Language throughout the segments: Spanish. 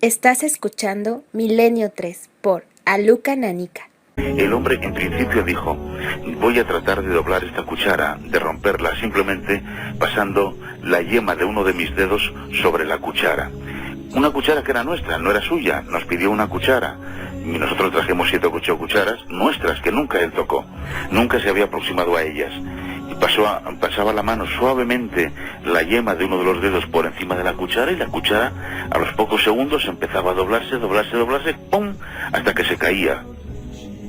Estás escuchando Milenio 3 por Aluka Nanica. El hombre en principio dijo, voy a tratar de doblar esta cuchara, de romperla simplemente pasando la yema de uno de mis dedos sobre la cuchara. Una cuchara que era nuestra, no era suya, nos pidió una cuchara. Y nosotros trajimos 7 o 8 cucharas nuestras que nunca él tocó, nunca se había aproximado a ellas. Y pasaba la mano suavemente la yema de uno de los dedos por encima de la cuchara, y la cuchara a los pocos segundos empezaba a doblarse, ¡pum!, hasta que se caía.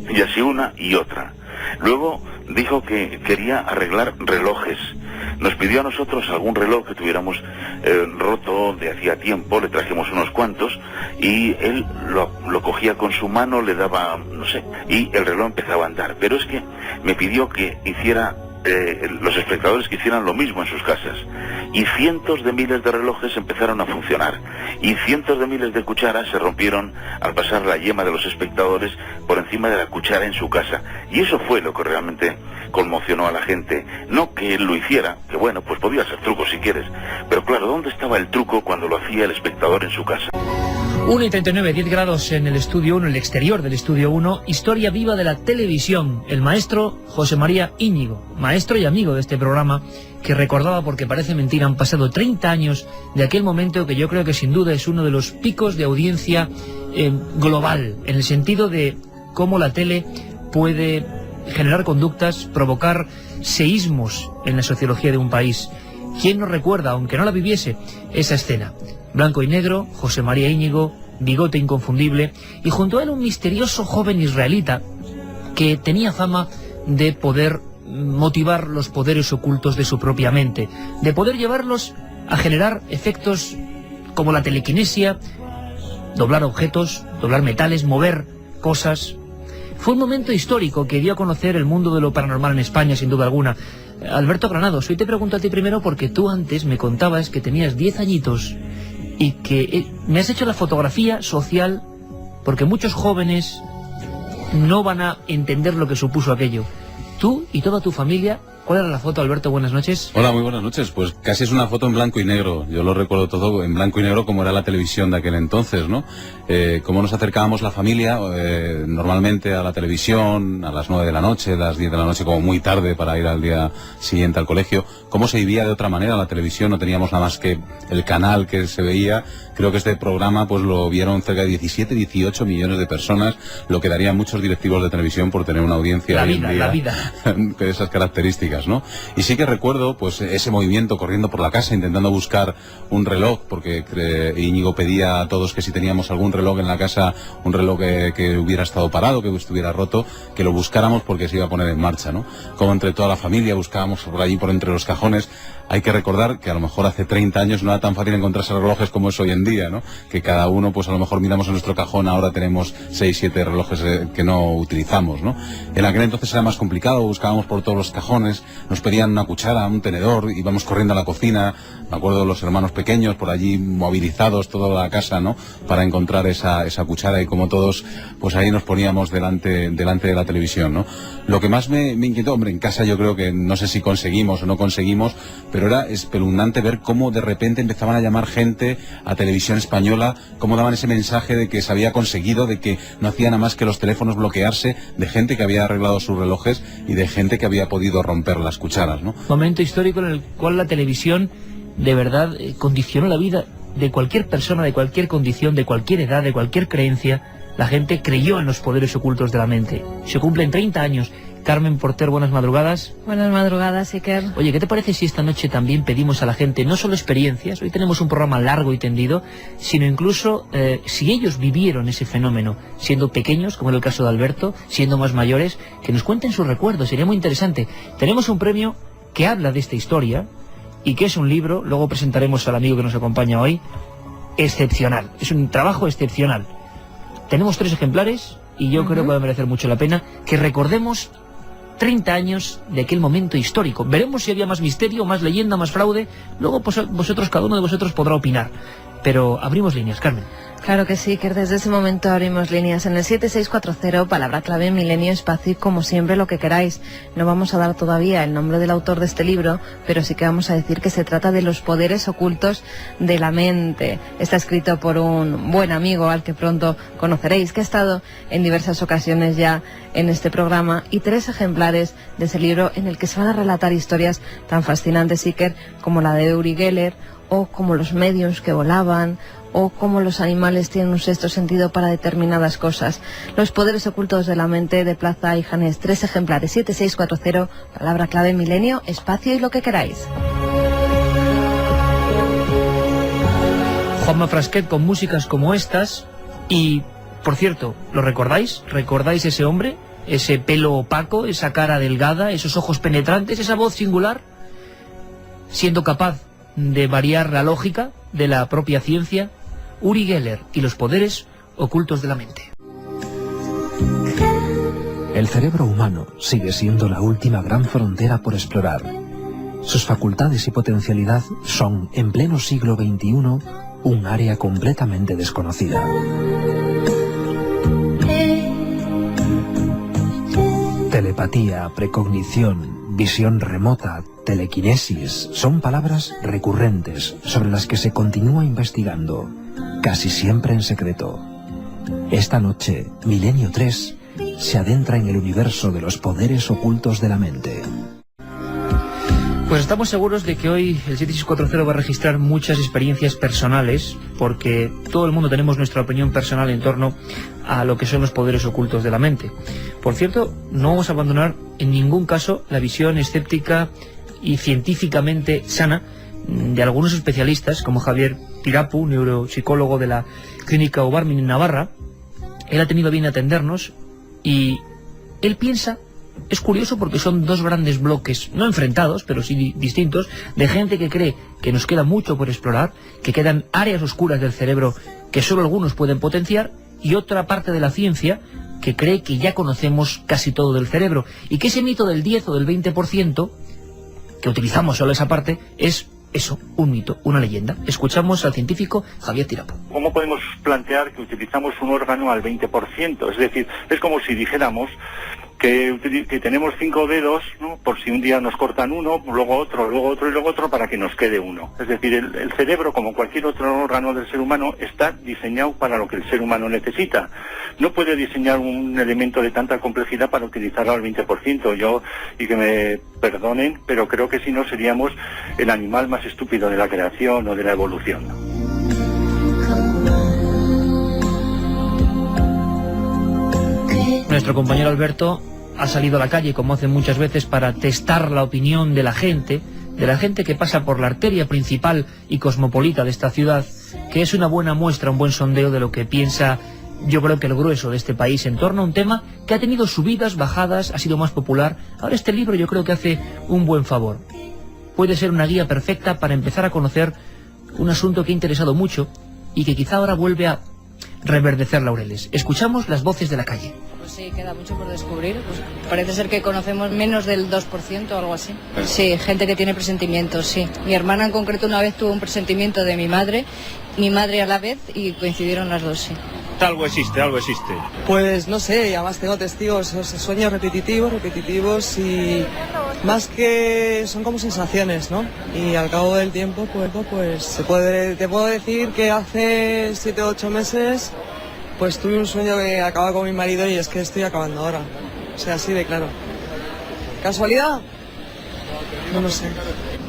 Y así una y otra. Luego dijo que quería arreglar relojes. Nos pidió a nosotros algún reloj que tuviéramos roto de hacía tiempo, le trajimos unos cuantos, y él lo cogía con su mano, le daba, no sé, y el reloj empezaba a andar. Pero es que me pidió que hiciera, los espectadores que hicieran lo mismo en sus casas. Y cientos de miles de relojes empezaron a funcionar. Y cientos de miles de cucharas se rompieron al pasar la yema de los espectadores por encima de la cuchara en su casa. Y eso fue lo que realmente conmocionó a la gente. No que él lo hiciera, que bueno, pues podía ser truco si quieres. Pero claro, ¿dónde estaba el truco cuando lo hacía el espectador en su casa? 1:39, 10 grados en el estudio 1, el exterior del estudio 1, historia viva de la televisión. El maestro José María Íñigo, maestro y amigo de este programa, que recordaba, porque parece mentira, han pasado 30 años de aquel momento que yo creo que sin duda es uno de los picos de audiencia global, en el sentido de cómo la tele puede generar conductas, provocar seísmos en la sociología de un país. ¿Quién nos recuerda, aunque no la viviese, esa escena? Blanco y negro, José María Íñigo, bigote inconfundible, y junto a él un misterioso joven israelita que tenía fama de poder motivar los poderes ocultos de su propia mente, de poder llevarlos a generar efectos como la telequinesia, doblar objetos, doblar metales, mover cosas. Fue un momento histórico que dio a conocer el mundo de lo paranormal en España, sin duda alguna. Alberto Granados, hoy te pregunto a ti primero porque tú antes me contabas que tenías 10 añitos y que me has hecho la fotografía social, porque muchos jóvenes no van a entender lo que supuso aquello. Tú y toda tu familia, ¿cuál era la foto, Alberto? Buenas noches. Hola, muy buenas noches. Pues casi es una foto en blanco y negro. Yo lo recuerdo todo en blanco y negro, como era la televisión de aquel entonces, ¿no? Cómo nos acercábamos la familia, normalmente a la televisión, a las 9 de la noche, las 10 de la noche, como muy tarde para ir al día siguiente al colegio. Cómo se vivía de otra manera la televisión, no teníamos nada más que el canal que se veía. Creo que este programa pues lo vieron cerca de 17, 18 millones de personas, lo que darían muchos directivos de televisión por tener una audiencia la vida de esas características, ¿no? Y sí que recuerdo pues ese movimiento corriendo por la casa intentando buscar un reloj, porque Íñigo pedía a todos que si teníamos algún reloj en la casa, un reloj que hubiera estado parado, que estuviera roto, que lo buscáramos porque se iba a poner en marcha, ¿no? Como entre toda la familia buscábamos por allí, por entre los cajones. Hay que recordar que a lo mejor hace 30 años no era tan fácil encontrarse relojes como es hoy en día, ¿no? Que cada uno, pues a lo mejor miramos en nuestro cajón, ahora tenemos 6, 7 relojes que no utilizamos, ¿no? En aquel entonces era más complicado, buscábamos por todos los cajones, nos pedían una cuchara, un tenedor, íbamos corriendo a la cocina, me acuerdo de los hermanos pequeños por allí movilizados toda la casa, ¿no? Para encontrar esa cuchara, y como todos, pues ahí nos poníamos delante de la televisión, ¿no? Lo que más me inquietó, hombre, en casa yo creo que no sé si conseguimos o no conseguimos, pero era espeluznante ver cómo de repente empezaban a llamar gente a Televisión Española, cómo daban ese mensaje de que se había conseguido, de que no hacía nada más que los teléfonos bloquearse, de gente que había arreglado sus relojes y de gente que había podido romper las cucharas, ¿no? Momento histórico en el cual la televisión de verdad condicionó la vida de cualquier persona, de cualquier condición, de cualquier edad, de cualquier creencia. La gente creyó en los poderes ocultos de la mente. Se cumplen 30 años. Carmen Porter, buenas madrugadas. Buenas madrugadas, Iker. Oye, ¿qué te parece si esta noche también pedimos a la gente no solo experiencias, hoy tenemos un programa largo y tendido, sino incluso si ellos vivieron ese fenómeno, siendo pequeños, como en el caso de Alberto, siendo más mayores, que nos cuenten sus recuerdos, sería muy interesante. Tenemos un premio que habla de esta historia y que es un libro, luego presentaremos al amigo que nos acompaña hoy, excepcional, es un trabajo excepcional. Tenemos 3 ejemplares y yo creo que va a merecer mucho la pena que recordemos 30 años de aquel momento histórico. Veremos si había más misterio, más leyenda, más fraude. Luego vosotros, cada uno de vosotros podrá opinar. Pero abrimos líneas, Carmen. Claro que sí, que desde ese momento abrimos líneas en el 7640, palabra clave, milenio, espacio y como siempre lo que queráis. No vamos a dar todavía el nombre del autor de este libro, pero sí que vamos a decir que se trata de Los poderes ocultos de la mente. Está escrito por un buen amigo al que pronto conoceréis, que ha estado en diversas ocasiones ya en este programa, y 3 ejemplares de ese libro en el que se van a relatar historias tan fascinantes, Iker, como la de Uri Geller, o como los mediums que volaban, o cómo los animales tienen un sexto sentido para determinadas cosas. Los poderes ocultos de la mente, de Plaza y Janés. 3 ejemplares, 7640, palabra clave, milenio, espacio y lo que queráis. Juanma Frasquet con músicas como estas. Y, por cierto, ¿lo recordáis? ¿Recordáis ese hombre? Ese pelo opaco, esa cara delgada, esos ojos penetrantes, esa voz singular, siendo capaz de variar la lógica de la propia ciencia. Uri Geller y los poderes ocultos de la mente. El cerebro humano sigue siendo la última gran frontera por explorar. Sus facultades y potencialidad son, en pleno siglo XXI, un área completamente desconocida. Telepatía, precognición, visión remota, telequinesis, son palabras recurrentes sobre las que se continúa investigando, casi siempre en secreto. Esta noche, Milenio 3 se adentra en el universo de los poderes ocultos de la mente. Pues estamos seguros de que hoy el 7640 va a registrar muchas experiencias personales, porque todo el mundo tenemos nuestra opinión personal en torno a lo que son los poderes ocultos de la mente. Por cierto, no vamos a abandonar en ningún caso la visión escéptica y científicamente sana de algunos especialistas, como Javier Tirapu, neuropsicólogo de la Clínica Ubarmin en Navarra. Él ha tenido bien atendernos y él piensa, es curioso porque son 2 grandes bloques, no enfrentados, pero sí distintos, de gente que cree que nos queda mucho por explorar, que quedan áreas oscuras del cerebro que solo algunos pueden potenciar, y otra parte de la ciencia que cree que ya conocemos casi todo del cerebro, y que ese mito del 10 o del 20%, que utilizamos solo esa parte, es eso, un mito, una leyenda. Escuchamos al científico Javier Tirapu. ¿Cómo podemos plantear que utilizamos un órgano al 20%? Es decir, es como si dijéramos que tenemos 5 dedos, ¿no?, por si un día nos cortan uno, luego otro y luego otro para que nos quede uno. Es decir, el cerebro, como cualquier otro órgano del ser humano, está diseñado para lo que el ser humano necesita. No puede diseñar un elemento de tanta complejidad para utilizarlo al 20%. Y que me perdonen, pero creo que si no seríamos el animal más estúpido de la creación o de la evolución. Nuestro compañero Alberto ha salido a la calle, como hace muchas veces, para testar la opinión de la gente que pasa por la arteria principal y cosmopolita de esta ciudad, que es una buena muestra, un buen sondeo de lo que piensa, yo creo que el grueso de este país en torno a un tema que ha tenido subidas, bajadas, ha sido más popular. Ahora este libro yo creo que hace un buen favor. Puede ser una guía perfecta para empezar a conocer un asunto que ha interesado mucho y que quizá ahora vuelve a reverdecer laureles. Escuchamos las voces de la calle. Pues sí, queda mucho por descubrir. Pues parece ser que conocemos menos del 2% o algo así. Sí, gente que tiene presentimientos, sí. Mi hermana en concreto una vez tuvo un presentimiento de mi madre a la vez, y coincidieron las dos, sí. Algo existe. Pues no sé, y además tengo testigos, sueños repetitivos y más que son como sensaciones, ¿no? Y al cabo del tiempo, pues te puedo decir que hace 7 o 8 meses pues tuve un sueño que acababa con mi marido y es que estoy acabando ahora. O sea, así de claro. ¿Casualidad? No lo sé.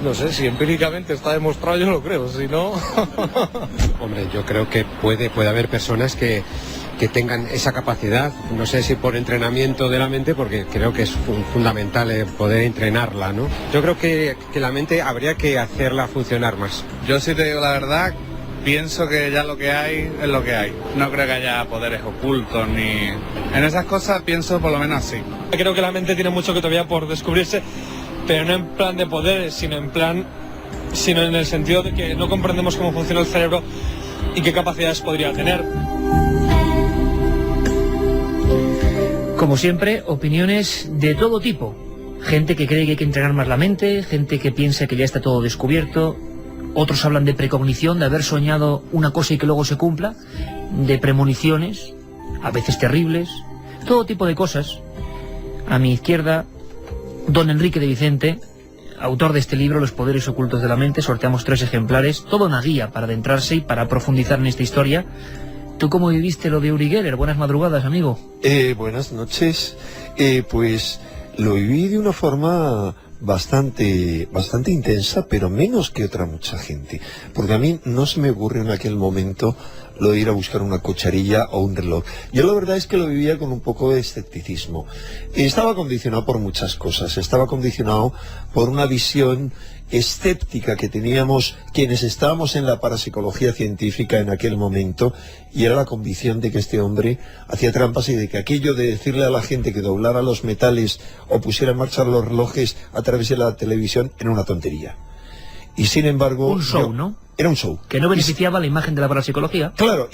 No sé, si empíricamente está demostrado, yo lo creo, si no... Hombre, yo creo que puede haber personas que tengan esa capacidad, no sé si por entrenamiento de la mente, porque creo que es fundamental poder entrenarla, ¿no? Yo creo que la mente habría que hacerla funcionar más. Yo, si te digo la verdad, pienso que ya lo que hay es lo que hay. No creo que haya poderes ocultos ni... En esas cosas pienso por lo menos así. Creo que la mente tiene mucho que todavía por descubrirse, pero no en plan de poderes, sino en el sentido de que no comprendemos cómo funciona el cerebro y qué capacidades podría tener. Como siempre, opiniones de todo tipo. Gente que cree que hay que entrenar más la mente, gente que piensa que ya está todo descubierto. Otros hablan de precognición, de haber soñado una cosa y que luego se cumpla, de premoniciones, a veces terribles, todo tipo de cosas. A mi izquierda, don Enrique de Vicente, autor de este libro, Los poderes ocultos de la mente. Sorteamos 3 ejemplares, toda una guía para adentrarse y para profundizar en esta historia. ¿Tú cómo viviste lo de Uri Geller? Buenas madrugadas, amigo. Buenas noches. Pues lo viví de una forma bastante intensa, pero menos que otra mucha gente. Porque a mí no se me ocurrió en aquel momento lo de ir a buscar una cucharilla o un reloj. Yo la verdad es que lo vivía con un poco de escepticismo. Estaba condicionado por muchas cosas. Estaba condicionado por una visión escéptica que teníamos quienes estábamos en la parapsicología científica en aquel momento, y era la convicción de que este hombre hacía trampas y de que aquello de decirle a la gente que doblara los metales o pusiera en marcha los relojes a través de la televisión era una tontería. Y sin embargo... Un show, ¿no? Era un show. Que no beneficiaba la imagen de la parapsicología. Claro,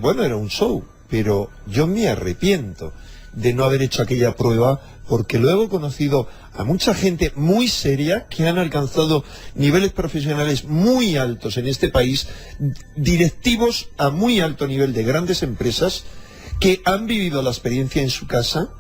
bueno, era un show, pero yo me arrepiento de no haber hecho aquella prueba, porque luego he conocido a mucha gente muy seria que han alcanzado niveles profesionales muy altos en este país, directivos a muy alto nivel de grandes empresas, que han vivido la experiencia en su casa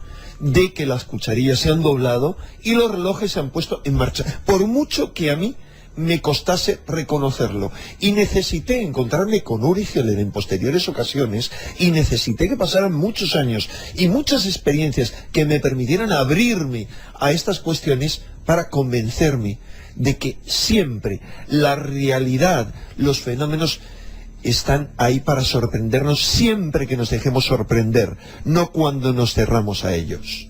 de que las cucharillas se han doblado y los relojes se han puesto en marcha, por mucho que a mí me costase reconocerlo. Y necesité encontrarme con Uri Geller en posteriores ocasiones, y necesité que pasaran muchos años y muchas experiencias que me permitieran abrirme a estas cuestiones para convencerme de que siempre la realidad, los fenómenos están ahí para sorprendernos siempre que nos dejemos sorprender, no cuando nos cerramos a ellos.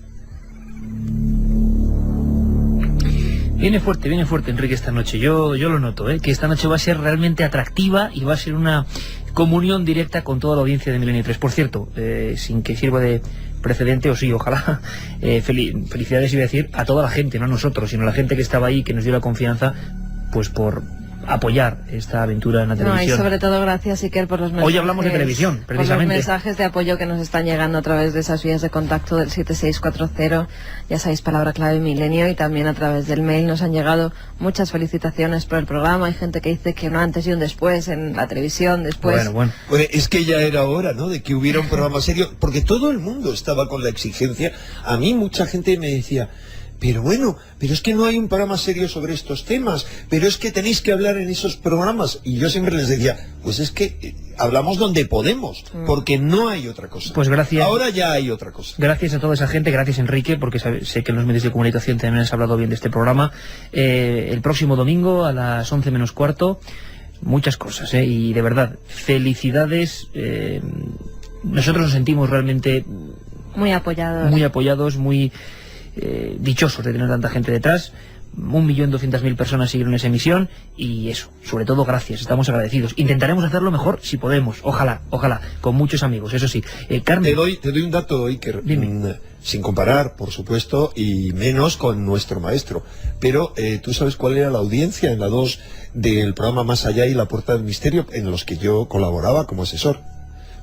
Viene fuerte, Enrique, esta noche. Yo lo noto, que esta noche va a ser realmente atractiva y va a ser una comunión directa con toda la audiencia de Milenio 3. Por cierto, sin que sirva de precedente, o sí, ojalá, felicidades, iba a decir, a toda la gente, no a nosotros, sino a la gente que estaba ahí, que nos dio la confianza, pues por apoyar esta aventura en la televisión. Y sobre todo gracias, Iker, por los mensajes. Hoy hablamos de televisión, precisamente. Por los mensajes de apoyo que nos están llegando a través de esas vías de contacto del 7640, ya sabéis, palabra clave Milenio, y también a través del mail nos han llegado muchas felicitaciones por el programa. Hay gente que dice que un antes y un después en la televisión, después... Bueno, es que ya era hora, ¿no?, de que hubiera un programa serio, porque todo el mundo estaba con la exigencia. A mí mucha gente me decía: pero bueno, pero es que no hay un programa serio sobre estos temas, pero es que tenéis que hablar en esos programas. Y yo siempre les decía, pues es que hablamos donde podemos, porque no hay otra cosa. Pues gracias. Ahora ya hay otra cosa. Gracias a toda esa gente, gracias Enrique, porque sé que en los medios de comunicación también has hablado bien de este programa. El próximo domingo a las 11 menos cuarto, muchas cosas, y de verdad, felicidades. Nosotros nos sentimos realmente muy apoyados, muy dichosos de tener tanta gente detrás. 1.200.000 personas siguieron esa emisión, y eso, sobre todo gracias, estamos agradecidos. Intentaremos hacerlo mejor si podemos, ojalá, con muchos amigos, eso sí. Carmen, te doy un dato, Iker, sin comparar, por supuesto, y menos con nuestro maestro, pero tú sabes cuál era la audiencia en la 2 del programa Más Allá y La Puerta del Misterio, en los que yo colaboraba como asesor.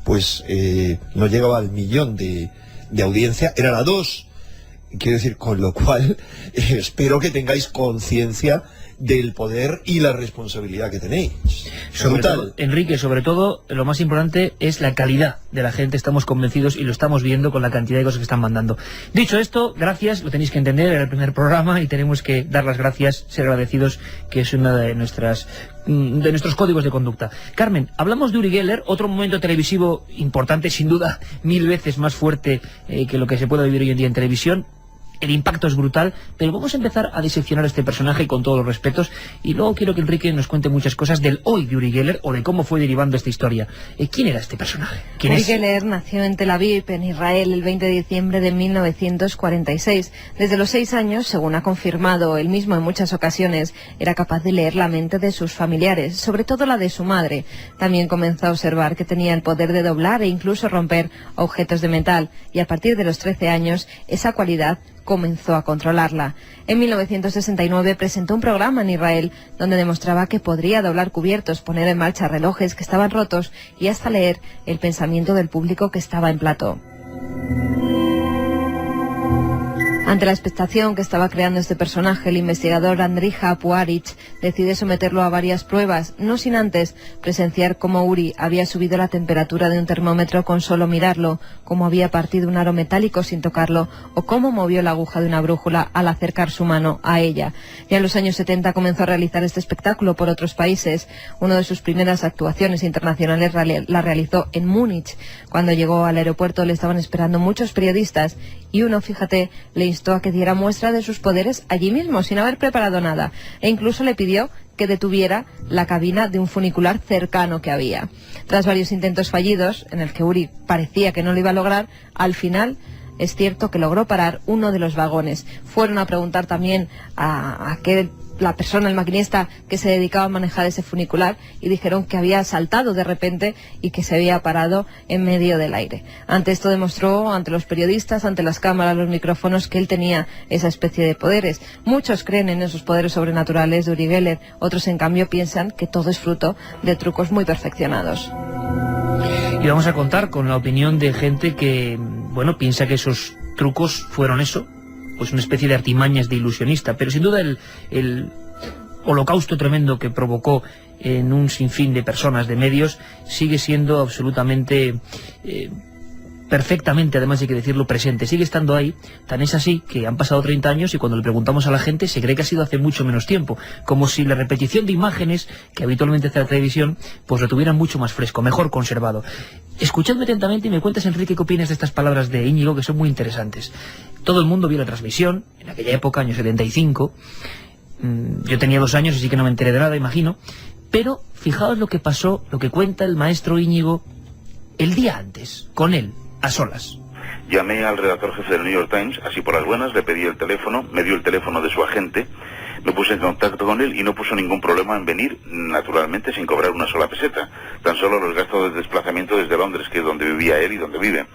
Pues no llegaba al 1.000.000 de audiencia, era la 2. Quiero decir, con lo cual espero que tengáis conciencia del poder y la responsabilidad que tenéis. Sobre todo, Enrique, sobre todo, lo más importante es la calidad de la gente. Estamos convencidos y lo estamos viendo con la cantidad de cosas que están mandando. Dicho esto, gracias, lo tenéis que entender, era el primer programa y tenemos que dar las gracias, ser agradecidos, que es una de nuestros códigos de conducta. Carmen, hablamos de Uri Geller, otro momento televisivo importante, sin duda 1000 veces más fuerte que lo que se puede vivir hoy en día en televisión. El impacto es brutal, pero vamos a empezar a diseccionar a este personaje con todos los respetos, y luego quiero que Enrique nos cuente muchas cosas del hoy de Uri Geller, o de cómo fue derivando esta historia. ¿Quién era este personaje? Uri Geller nació en Tel Aviv, en Israel, el 20 de diciembre de 1946. Desde los 6 años, según ha confirmado él mismo en muchas ocasiones, era capaz de leer la mente de sus familiares, sobre todo la de su madre. También comenzó a observar que tenía el poder de doblar e incluso romper objetos de metal, y a partir de los 13 años, esa cualidad comenzó a controlarla. En 1969 presentó un programa en Israel donde demostraba que podría doblar cubiertos, poner en marcha relojes que estaban rotos y hasta leer el pensamiento del público que estaba en plató. Ante la expectación que estaba creando este personaje, el investigador Andrija Puaric decide someterlo a varias pruebas, no sin antes presenciar cómo Uri había subido la temperatura de un termómetro con solo mirarlo, cómo había partido un aro metálico sin tocarlo o cómo movió la aguja de una brújula al acercar su mano a ella. Ya en los años 70 comenzó a realizar este espectáculo por otros países. Una de sus primeras actuaciones internacionales la realizó en Múnich. Cuando llegó al aeropuerto le estaban esperando muchos periodistas y uno, fíjate, le instó a que diera muestra de sus poderes allí mismo, sin haber preparado nada, e incluso le pidió que detuviera la cabina de un funicular cercano que había. Tras varios intentos fallidos, en el que Uri parecía que no lo iba a lograr, al final es cierto que logró parar uno de los vagones. Fueron a preguntar también a aquel la persona, el maquinista que se dedicaba a manejar ese funicular, y dijeron que había saltado de repente y que se había parado en medio del aire. Ante esto demostró ante los periodistas, ante las cámaras, los micrófonos, que él tenía esa especie de poderes. Muchos creen en esos poderes sobrenaturales de Uri Geller, otros en cambio piensan que todo es fruto de trucos muy perfeccionados. Y vamos a contar con la opinión de gente que, bueno, piensa que esos trucos fueron eso, pues una especie de artimañas de ilusionista, pero sin duda el holocausto tremendo que provocó en un sinfín de personas, de medios, sigue siendo absolutamente, perfectamente, además hay que decirlo, presente, sigue estando ahí. Tan es así que han pasado 30 años y cuando le preguntamos a la gente se cree que ha sido hace mucho menos tiempo, como si la repetición de imágenes que habitualmente hace la televisión pues lo tuvieran mucho más fresco, mejor conservado. Escuchadme atentamente y me cuentas, Enrique, qué opinas de estas palabras de Íñigo, que son muy interesantes. Todo el mundo vio la transmisión, en aquella época, año 75, yo tenía 2 años, así que no me enteré de nada, imagino, pero fijaos lo que pasó, lo que cuenta el maestro Íñigo el día antes, con él, a solas. Llamé al redactor jefe del New York Times, así por las buenas, le pedí el teléfono, me dio el teléfono de su agente, me puse en contacto con él y no puso ningún problema en venir, naturalmente sin cobrar una sola peseta, tan solo los gastos de desplazamiento desde Londres, que es donde vivía él y donde vive.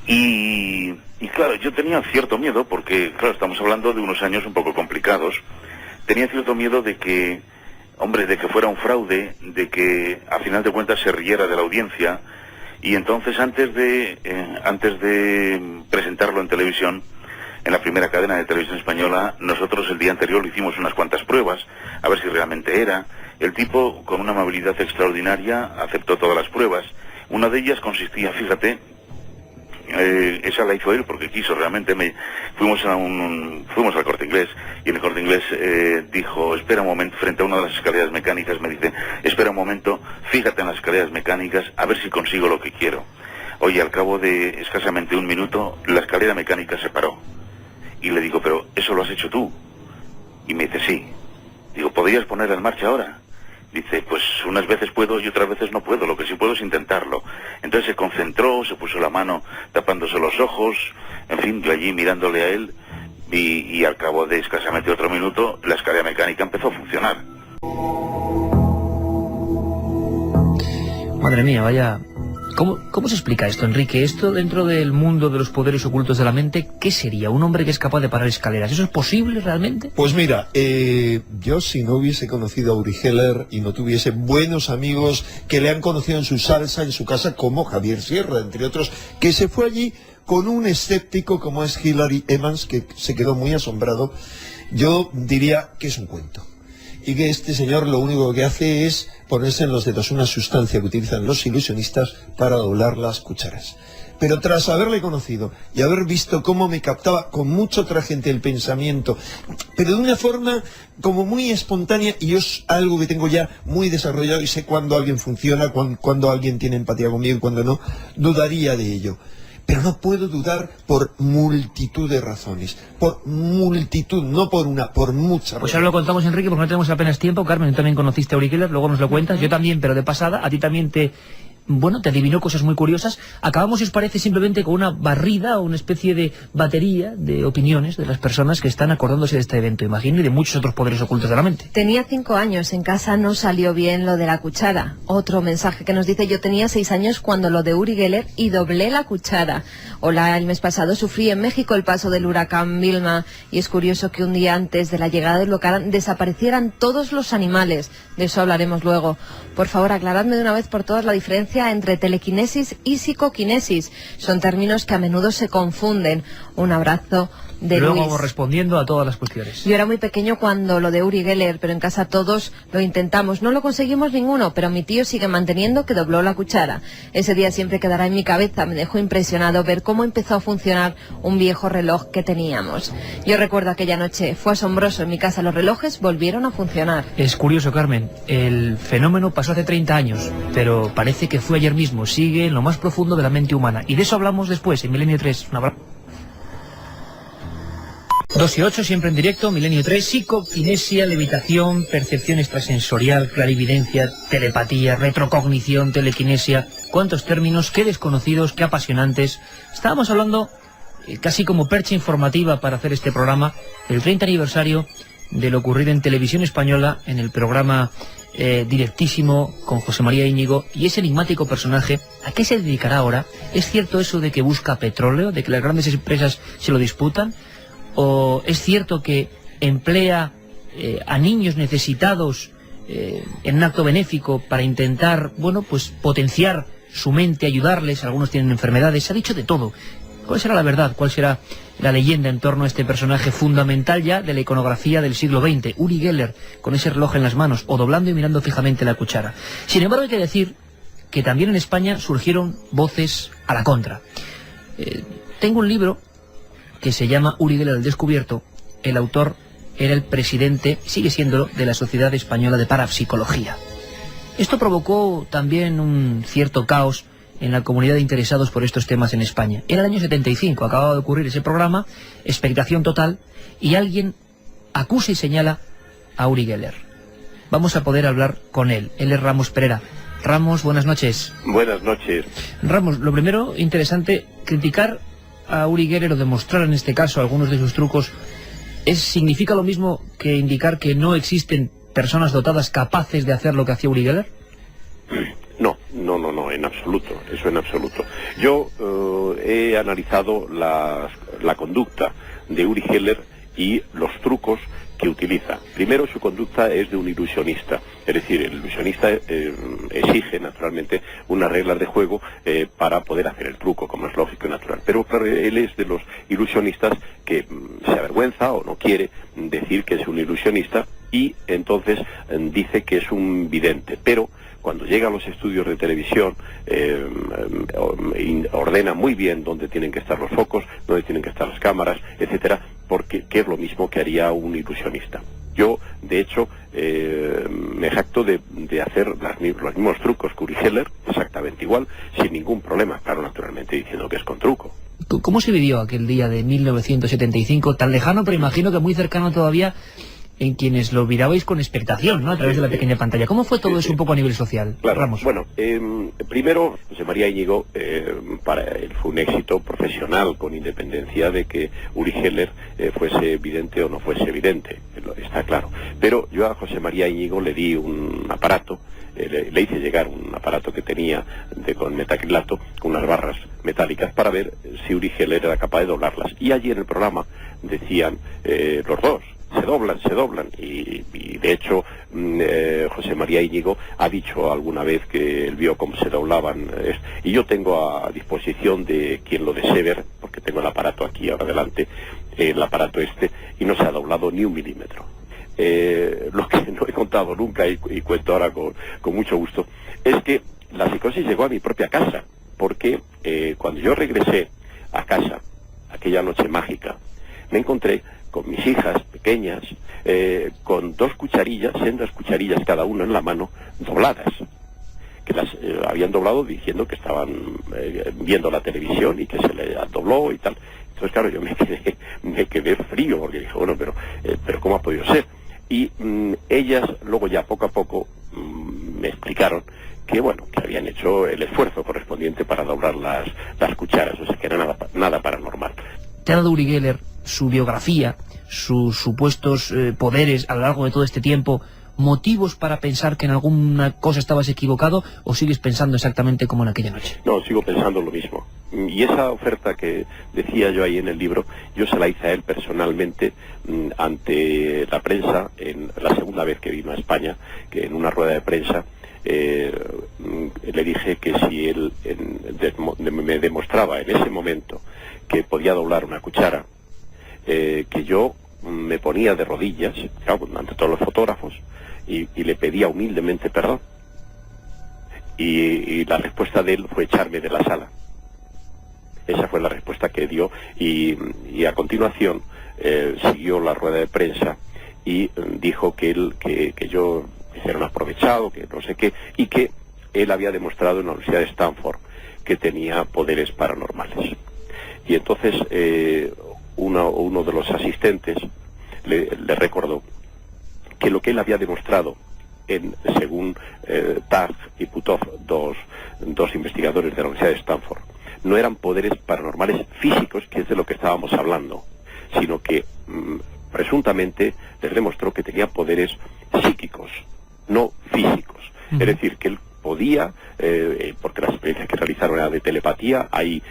Y claro, yo tenía cierto miedo, porque claro, estamos hablando de unos años un poco complicados, tenía cierto miedo de que, hombre, de que fuera un fraude, de que a final de cuentas se riera de la audiencia. Y entonces antes de presentarlo en televisión, en la primera cadena de televisión española, nosotros el día anterior le hicimos unas cuantas pruebas, a ver si realmente era. El tipo, con una amabilidad extraordinaria, aceptó todas las pruebas. Una de ellas consistía, fíjate, esa la hizo él porque quiso realmente. Fuimos al Corte Inglés y en el Corte Inglés dijo, espera un momento, frente a una de las escaleras mecánicas me dice, espera un momento, fíjate en las escaleras mecánicas a ver si consigo lo que quiero. Oye, al cabo de escasamente 1 minuto la escalera mecánica se paró y le digo, pero eso lo has hecho tú. Y me dice, sí. Digo, ¿podrías ponerla en marcha ahora? Dice, pues unas veces puedo y otras veces no puedo, lo que sí puedo es intentarlo. Entonces se concentró, se puso la mano tapándose los ojos, en fin, yo allí mirándole a él, y al cabo de escasamente otro minuto la escalera mecánica empezó a funcionar. Madre mía, vaya... ¿Cómo se explica esto, Enrique? Esto dentro del mundo de los poderes ocultos de la mente, ¿qué sería? ¿Un hombre que es capaz de parar escaleras? ¿Eso es posible realmente? Pues mira, yo si no hubiese conocido a Uri Geller y no tuviese buenos amigos que le han conocido en su salsa, en su casa, como Javier Sierra, entre otros, que se fue allí con un escéptico como es Hilary Evans, que se quedó muy asombrado, yo diría que es un cuento. Y que este señor lo único que hace es ponerse en los dedos una sustancia que utilizan los ilusionistas para doblar las cucharas. Pero tras haberle conocido y haber visto cómo me captaba con mucha otra gente el pensamiento, pero de una forma como muy espontánea, y yo es algo que tengo ya muy desarrollado y sé cuándo alguien funciona, cuándo alguien tiene empatía conmigo y cuándo no, dudaría de ello. Pero no puedo dudar por multitud de razones, por multitud, no por una, por muchas. Pues ahora lo contamos, Enrique, porque no tenemos apenas tiempo. Carmen, tú también conociste a Uri Geller, luego nos lo cuentas. Yo también, pero de pasada, a ti también te adivinó cosas muy curiosas. Acabamos, si os parece, simplemente con una barrida o una especie de batería de opiniones de las personas que están acordándose de este evento, imagino, y de muchos otros poderes ocultos de la mente. Tenía 5 años, en casa no salió bien lo de la cuchara. Otro mensaje que nos dice, yo tenía 6 años cuando lo de Uri Geller y doblé la cuchara. Hola, el mes pasado sufrí en México el paso del huracán Vilma y es curioso que un día antes de la llegada del huracán desaparecieran todos los animales. De eso hablaremos luego. Por favor, aclaradme de una vez por todas la diferencia entre telequinesis y psicoquinesis. Son términos que a menudo se confunden. Un abrazo de Luego Luis. vamos respondiendo a todas las cuestiones. Yo era muy pequeño cuando lo de Uri Geller, pero en casa todos lo intentamos. No lo conseguimos ninguno, pero mi tío sigue manteniendo que dobló la cuchara. Ese día siempre quedará en mi cabeza. Me dejó impresionado ver cómo empezó a funcionar un viejo reloj que teníamos. Yo recuerdo aquella noche, fue asombroso. En mi casa los relojes volvieron a funcionar. Es curioso, Carmen, el fenómeno pasó hace 30 años, pero parece que fue ayer mismo. Sigue en lo más profundo de la mente humana. Y de eso hablamos después, en Milenio 3. Un abrazo. 2 y 8, siempre en directo, Milenio 3, psicoquinesia, levitación, percepción extrasensorial, clarividencia, telepatía, retrocognición, telequinesia. ¿Cuántos términos, qué desconocidos, qué apasionantes? Estábamos hablando, casi como percha informativa para hacer este programa, del 30 aniversario de lo ocurrido en Televisión Española, en el programa directísimo con José María Íñigo, y ese enigmático personaje, ¿a qué se dedicará ahora? ¿Es cierto eso de que busca petróleo, de que las grandes empresas se lo disputan? ¿O es cierto que emplea a niños necesitados en un acto benéfico para intentar, bueno, pues potenciar su mente, ayudarles? Algunos tienen enfermedades, se ha dicho de todo. ¿Cuál será la verdad? ¿Cuál será la leyenda en torno a este personaje fundamental ya de la iconografía del siglo XX? Uri Geller, con ese reloj en las manos, o doblando y mirando fijamente la cuchara. Sin embargo, hay que decir que también en España surgieron voces a la contra. Tengo un libro que se llama Uri Geller al descubierto. El autor era el presidente, sigue siéndolo, de la Sociedad Española de Parapsicología. Esto provocó también un cierto caos en la comunidad de interesados por estos temas en España. Era el año 75, acababa de ocurrir ese programa, expectación total, y alguien acusa y señala a Uri Geller. Vamos a poder hablar con él. Él es Ramos Pereira. Ramos, buenas noches. Buenas noches. Ramos, lo primero, interesante, criticar a Uri Geller o demostrar en este caso algunos de sus trucos, ¿significa lo mismo que indicar que no existen personas dotadas capaces de hacer lo que hacía Uri Geller? No, en absoluto, eso en absoluto. Yo he analizado la conducta de Uri Geller y los trucos que utiliza. Primero, su conducta es de un ilusionista, es decir, el ilusionista exige naturalmente unas reglas de juego para poder hacer el truco, como es lógico y natural. Pero claro, él es de los ilusionistas que se avergüenza o no quiere decir que es un ilusionista y entonces dice que es un vidente, pero cuando llega a los estudios de televisión ordena muy bien dónde tienen que estar los focos, dónde tienen que estar las cámaras, etcétera, porque que es lo mismo que haría un ilusionista. Yo, de hecho, me jacto de hacer los mismos trucos que Uri Geller, exactamente igual, sin ningún problema, claro, naturalmente diciendo que es con truco. ¿Cómo se vivió aquel día de 1975, tan lejano, pero imagino que muy cercano todavía, en quienes lo mirabais con expectación, ¿no?, a través de la pequeña pantalla? ¿Cómo fue todo eso un poco a nivel social? Claro, Ramos. Bueno, primero, José María Íñigo, para él fue un éxito profesional, con independencia de que Uri Geller fuese evidente o no fuese evidente, está claro. Pero yo a José María Íñigo le di un aparato, le hice llegar un aparato que tenía con metacrilato, con unas barras metálicas, para ver si Uri Geller era capaz de doblarlas. Y allí en el programa decían los dos, se doblan, y de hecho José María Íñigo ha dicho alguna vez que él vio cómo se doblaban, y yo tengo a disposición de quien lo desee ver, porque tengo el aparato aquí ahora delante, el aparato y no se ha doblado ni un milímetro. Lo que no he contado nunca y cuento ahora con mucho gusto es que la psicosis llegó a mi propia casa, porque cuando yo regresé a casa aquella noche mágica, me encontré con mis hijas pequeñas, con sendas cucharillas cada una en la mano, dobladas, que las habían doblado diciendo que estaban viendo la televisión y que se le dobló y tal. Entonces, claro, yo me quedé frío, porque dije, bueno, pero ¿cómo ha podido ser? Y ellas luego ya poco a poco me explicaron que, bueno, que habían hecho el esfuerzo correspondiente para doblar las cucharas, o sea que era nada paranormal. ¿Te ha dado Uri Geller su biografía, sus supuestos poderes a lo largo de todo este tiempo, motivos para pensar que en alguna cosa estabas equivocado, o sigues pensando exactamente como en aquella noche? No, sigo pensando lo mismo. Y esa oferta que decía yo ahí en el libro, yo se la hice a él personalmente ante la prensa, en la segunda vez que vino a España, que en una rueda de prensa le dije que si él me demostraba en ese momento que podía doblar una cuchara, que yo me ponía de rodillas, claro, ante todos los fotógrafos, y le pedía humildemente perdón. Y la respuesta de él fue echarme de la sala. Esa fue la respuesta que dio, y a continuación siguió la rueda de prensa y dijo que yo era un aprovechado, que no sé qué, y que él había demostrado en la Universidad de Stanford que tenía poderes paranormales. Y entonces uno de los asistentes le recordó que lo que él había demostrado, según Tag y Puthoff, dos investigadores de la Universidad de Stanford, no eran poderes paranormales físicos, que es de lo que estábamos hablando, sino que presuntamente les demostró que tenía poderes psíquicos, no físicos. Es decir, que él podía, porque las experiencias que realizaron eran de telepatía, hay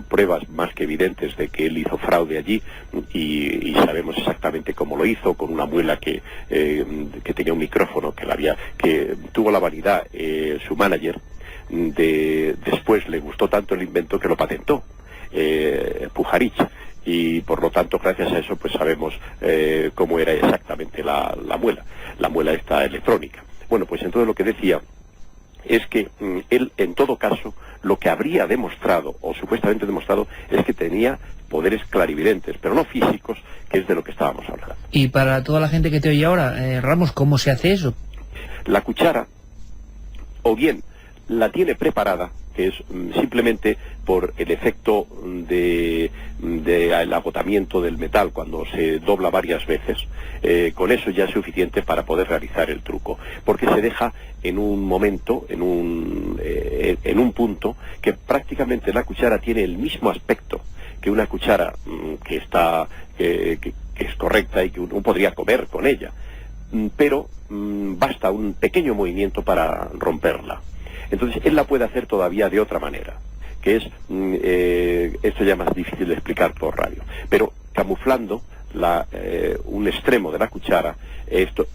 pruebas más que evidentes de que él hizo fraude allí, y sabemos exactamente cómo lo hizo, con una muela que tenía un micrófono, que tuvo la vanidad, su manager, después le gustó tanto el invento que lo patentó, Pujarich, y por lo tanto gracias a eso pues sabemos cómo era exactamente la muela esta electrónica. Bueno, pues entonces lo que decía es que él, en todo caso, lo que habría demostrado, o supuestamente demostrado, es que tenía poderes clarividentes, pero no físicos, que es de lo que estábamos hablando. Y para toda la gente que te oye ahora, Ramos, ¿cómo se hace eso? La cuchara, o bien la tiene preparada, que es simplemente por el efecto del agotamiento del metal cuando se dobla varias veces. Con eso ya es suficiente para poder realizar el truco, porque se deja en un momento, en un punto que prácticamente la cuchara tiene el mismo aspecto que una cuchara que es correcta y que uno podría comer con ella, pero basta un pequeño movimiento para romperla. Entonces él la puede hacer todavía de otra manera, que es, esto ya más difícil de explicar por radio, pero camuflando un extremo de la cuchara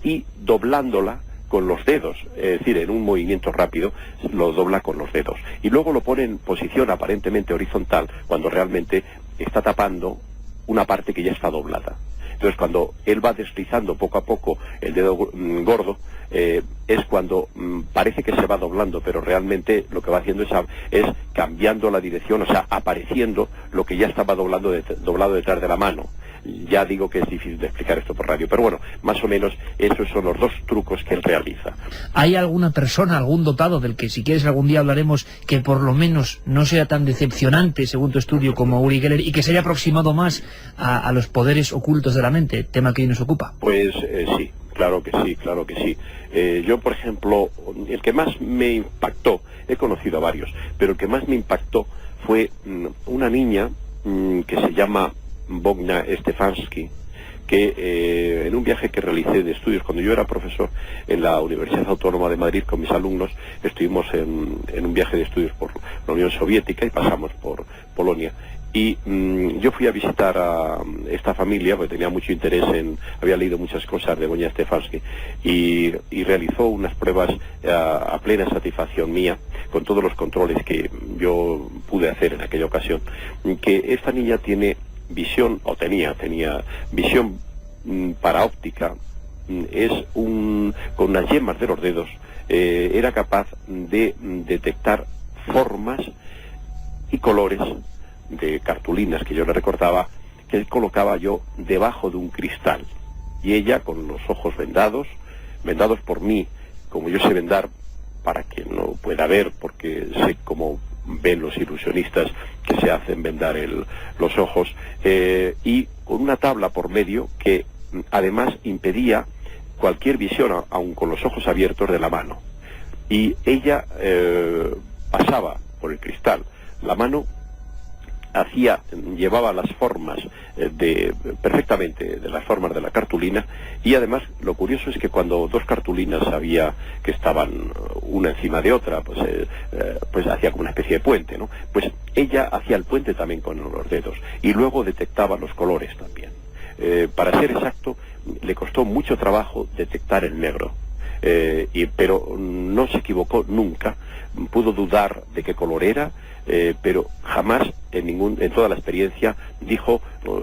y doblándola con los dedos, es decir, en un movimiento rápido lo dobla con los dedos, y luego lo pone en posición aparentemente horizontal cuando realmente está tapando una parte que ya está doblada. Entonces cuando él va deslizando poco a poco el dedo gordo, es cuando parece que se va doblando, pero realmente lo que va haciendo es cambiando la dirección, o sea, apareciendo lo que ya estaba doblado detrás de la mano. Ya digo que es difícil de explicar esto por radio, pero bueno, más o menos esos son los dos trucos que él realiza. ¿Hay alguna persona, algún dotado, del que si quieres algún día hablaremos, que por lo menos no sea tan decepcionante, según tu estudio, como Uri Geller, y que se haya aproximado más a los poderes ocultos de la mente, tema que hoy nos ocupa? Pues sí, claro que sí. Yo, por ejemplo, el que más me impactó, he conocido a varios, pero el que más me impactó fue una niña que se llama Bogna Stefansky, que en un viaje que realicé de estudios cuando yo era profesor en la Universidad Autónoma de Madrid con mis alumnos, estuvimos en un viaje de estudios por la Unión Soviética y pasamos por Polonia, y yo fui a visitar a esta familia porque tenía mucho interés había leído muchas cosas de Bogna Stefansky, y realizó unas pruebas a plena satisfacción mía, con todos los controles que yo pude hacer en aquella ocasión, que esta niña tiene visión, o tenía visión paraóptica, con las yemas de los dedos, era capaz de detectar formas y colores de cartulinas que yo le recortaba, que colocaba yo debajo de un cristal, y ella con los ojos vendados por mí, como yo sé vendar para que no pueda ver, porque sé cómo ven los ilusionistas que se hacen vendar los ojos, y con una tabla por medio que además impedía cualquier visión, aun con los ojos abiertos, de la mano. Y ella pasaba por el cristal, la mano llevaba las formas perfectamente de las formas de la cartulina, y además lo curioso es que cuando dos cartulinas había que estaban una encima de otra, pues hacía como una especie de puente, ¿no? Pues ella hacía el puente también con los dedos, y luego detectaba los colores también. Para ser exacto, le costó mucho trabajo detectar el negro, pero no se equivocó nunca. Pudo dudar de qué color era, pero jamás en toda la experiencia dijo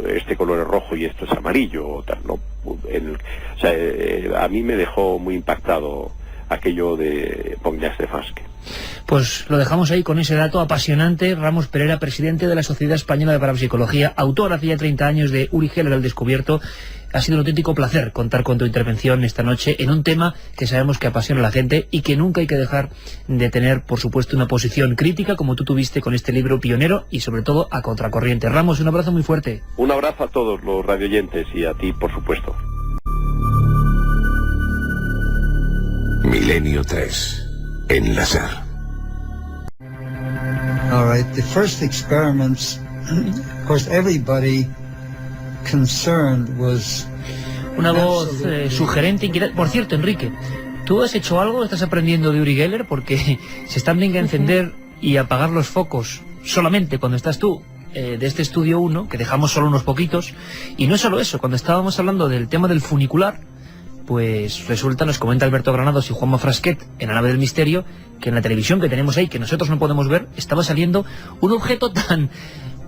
este color es rojo y esto es amarillo o tal, ¿no? A mí me dejó muy impactado aquello de Pogniak Stefanski. Pues lo dejamos ahí con ese dato apasionante. Ramos Pereira, presidente de la Sociedad Española de Parapsicología, autor hace ya 30 años de Uri Geller al descubierto. Ha sido un auténtico placer contar con tu intervención esta noche en un tema que sabemos que apasiona a la gente y que nunca hay que dejar de tener, por supuesto, una posición crítica como tú tuviste con este libro pionero y sobre todo a contracorriente. Ramos, un abrazo muy fuerte. Un abrazo a todos los radioyentes y a ti, por supuesto. Milenio 3. Enlazar. All right, the first experiments, of course, everybody concerned was... Una voz sugerente, inquietante. Por cierto, Enrique, ¿tú has hecho algo? ¿Estás aprendiendo de Uri Geller? Porque se están viendo a encender y apagar los focos solamente cuando estás tú de este estudio 1, que dejamos solo unos poquitos. Y no es solo eso, cuando estábamos hablando del tema del funicular, pues resulta, nos comenta Alberto Granados y Juanma Frasquet en La nave del misterio, que en la televisión que tenemos ahí, que nosotros no podemos ver, estaba saliendo un objeto tan,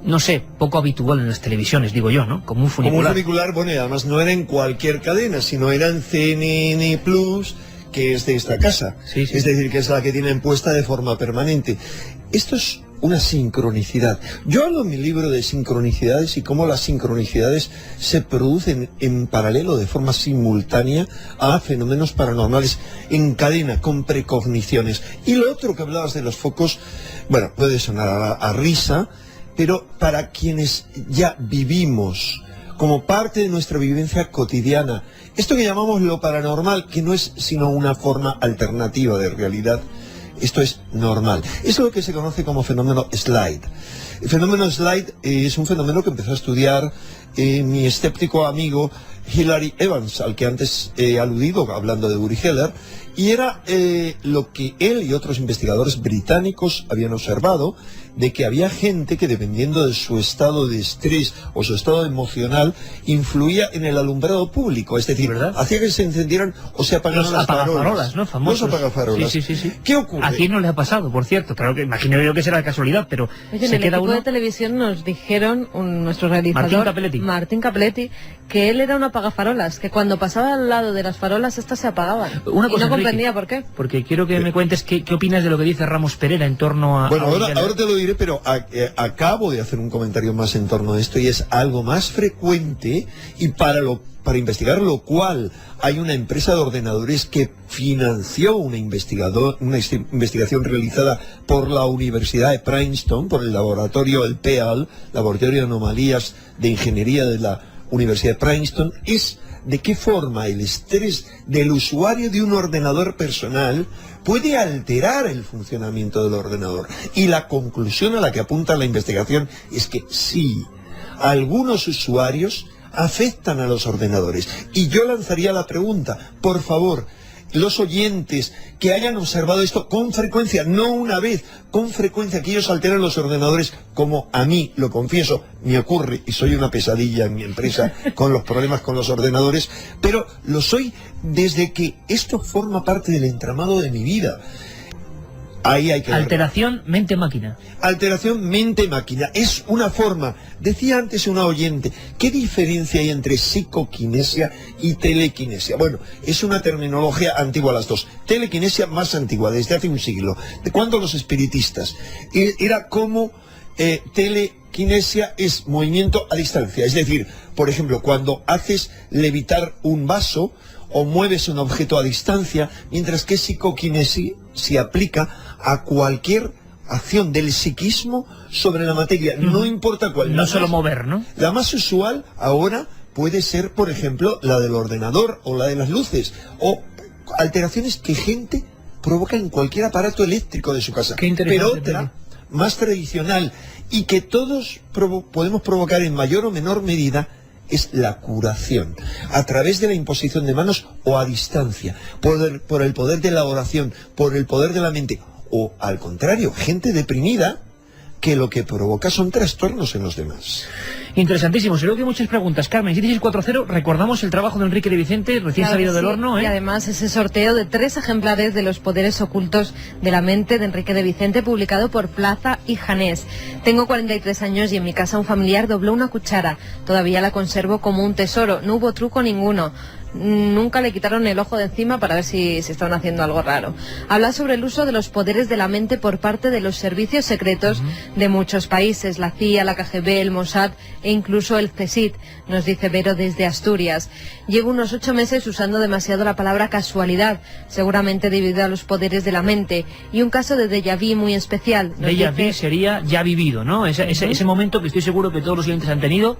no sé, poco habitual en las televisiones, digo yo, ¿no? Como un funicular. Como un funicular, bueno, y además no era en cualquier cadena, sino era en CNN Plus, que es de esta casa. Sí, sí. Es decir, que es la que tienen puesta de forma permanente. Esto es una sincronicidad. Yo hablo en mi libro de sincronicidades y cómo las sincronicidades se producen en paralelo, de forma simultánea, a fenómenos paranormales en cadena, con precogniciones. Y lo otro que hablabas de los focos, bueno, puede sonar a risa, pero para quienes ya vivimos como parte de nuestra vivencia cotidiana, esto que llamamos lo paranormal, que no es sino una forma alternativa de realidad, esto es normal. Es lo que se conoce como fenómeno Slide. El fenómeno Slide es un fenómeno que empezó a estudiar mi escéptico amigo Hilary Evans, al que antes he aludido hablando de Uri Geller, y era lo que él y otros investigadores británicos habían observado, de que había gente que, dependiendo de su estado de estrés o su estado emocional, influía en el alumbrado público, es decir, ¿verdad?, hacía que se encendieran o se apagaran las farolas, ¿no? Famosos. Los apagafarolas. Sí, sí, sí, sí. ¿Qué ocurre? ¿A quién no le ha pasado, por cierto? Claro que imagino yo que será casualidad, pero oye, se en el queda equipo uno... de televisión nos dijeron, nuestro realizador Martín Capelletti, que él era un apagafarolas, que cuando pasaba al lado de las farolas estas se apagaban. Una cosa, y no comprendía Enrique, por qué. Porque quiero que me cuentes qué opinas de lo que dice Ramos Pereira en torno a... Bueno, ahora te lo diré, pero acabo de hacer un comentario más en torno a esto, y es algo más frecuente, y para investigar lo cual hay una empresa de ordenadores que financió una investigación realizada por la Universidad de Princeton, por el laboratorio, el PEAL, Laboratorio de Anomalías de Ingeniería de la Universidad de Princeton, es de qué forma el estrés del usuario de un ordenador personal puede alterar el funcionamiento del ordenador. Y la conclusión a la que apunta la investigación es que sí, algunos usuarios afectan a los ordenadores. Y yo lanzaría la pregunta, por favor, los oyentes que hayan observado esto con frecuencia, no una vez, con frecuencia, que ellos alteran los ordenadores, como a mí, lo confieso, me ocurre, y soy una pesadilla en mi empresa con los problemas con los ordenadores, pero lo soy desde que esto forma parte del entramado de mi vida. Ahí hay que alteración mente-máquina. Alteración mente-máquina. Es una forma. Decía antes una oyente, ¿qué diferencia hay entre psicoquinesia y telequinesia? Bueno, es una terminología antigua las dos. Telequinesia más antigua, desde hace un siglo. ¿De cuándo los espiritistas? Era como telequinesia es movimiento a distancia. Es decir, por ejemplo, cuando haces levitar un vaso o mueves un objeto a distancia, mientras que psicoquinesia se aplica a cualquier acción del psiquismo sobre la materia, no importa cuál. No solo mover, ¿no? La más usual ahora puede ser, por ejemplo, la del ordenador o la de las luces, o alteraciones que gente provoca en cualquier aparato eléctrico de su casa. Pero otra, más tradicional, y que todos podemos provocar en mayor o menor medida, es la curación, a través de la imposición de manos o a distancia, por el poder de la oración, por el poder de la mente, o al contrario, gente deprimida que lo que provoca son trastornos en los demás. Interesantísimo, seguro que hay muchas preguntas. Carmen, 7640, recordamos el trabajo de Enrique de Vicente, recién salido del horno, Y además ese sorteo de 3 ejemplares de Los poderes ocultos de la mente de Enrique de Vicente, publicado por Plaza y Janés. Tengo 43 años y en mi casa un familiar dobló una cuchara. Todavía la conservo como un tesoro, no hubo truco ninguno. Nunca le quitaron el ojo de encima para ver si estaban haciendo algo raro. Habla sobre el uso de los poderes de la mente por parte de los servicios secretos de muchos países, la CIA, la KGB, el Mossad e incluso el CSIC, nos dice Vero desde Asturias. Llevo unos 8 meses usando demasiado la palabra casualidad, seguramente debido a los poderes de la mente, y un caso de déjà vu muy especial. Déjà vu sería ya vivido, ¿no? Ese momento que estoy seguro que todos los clientes han tenido,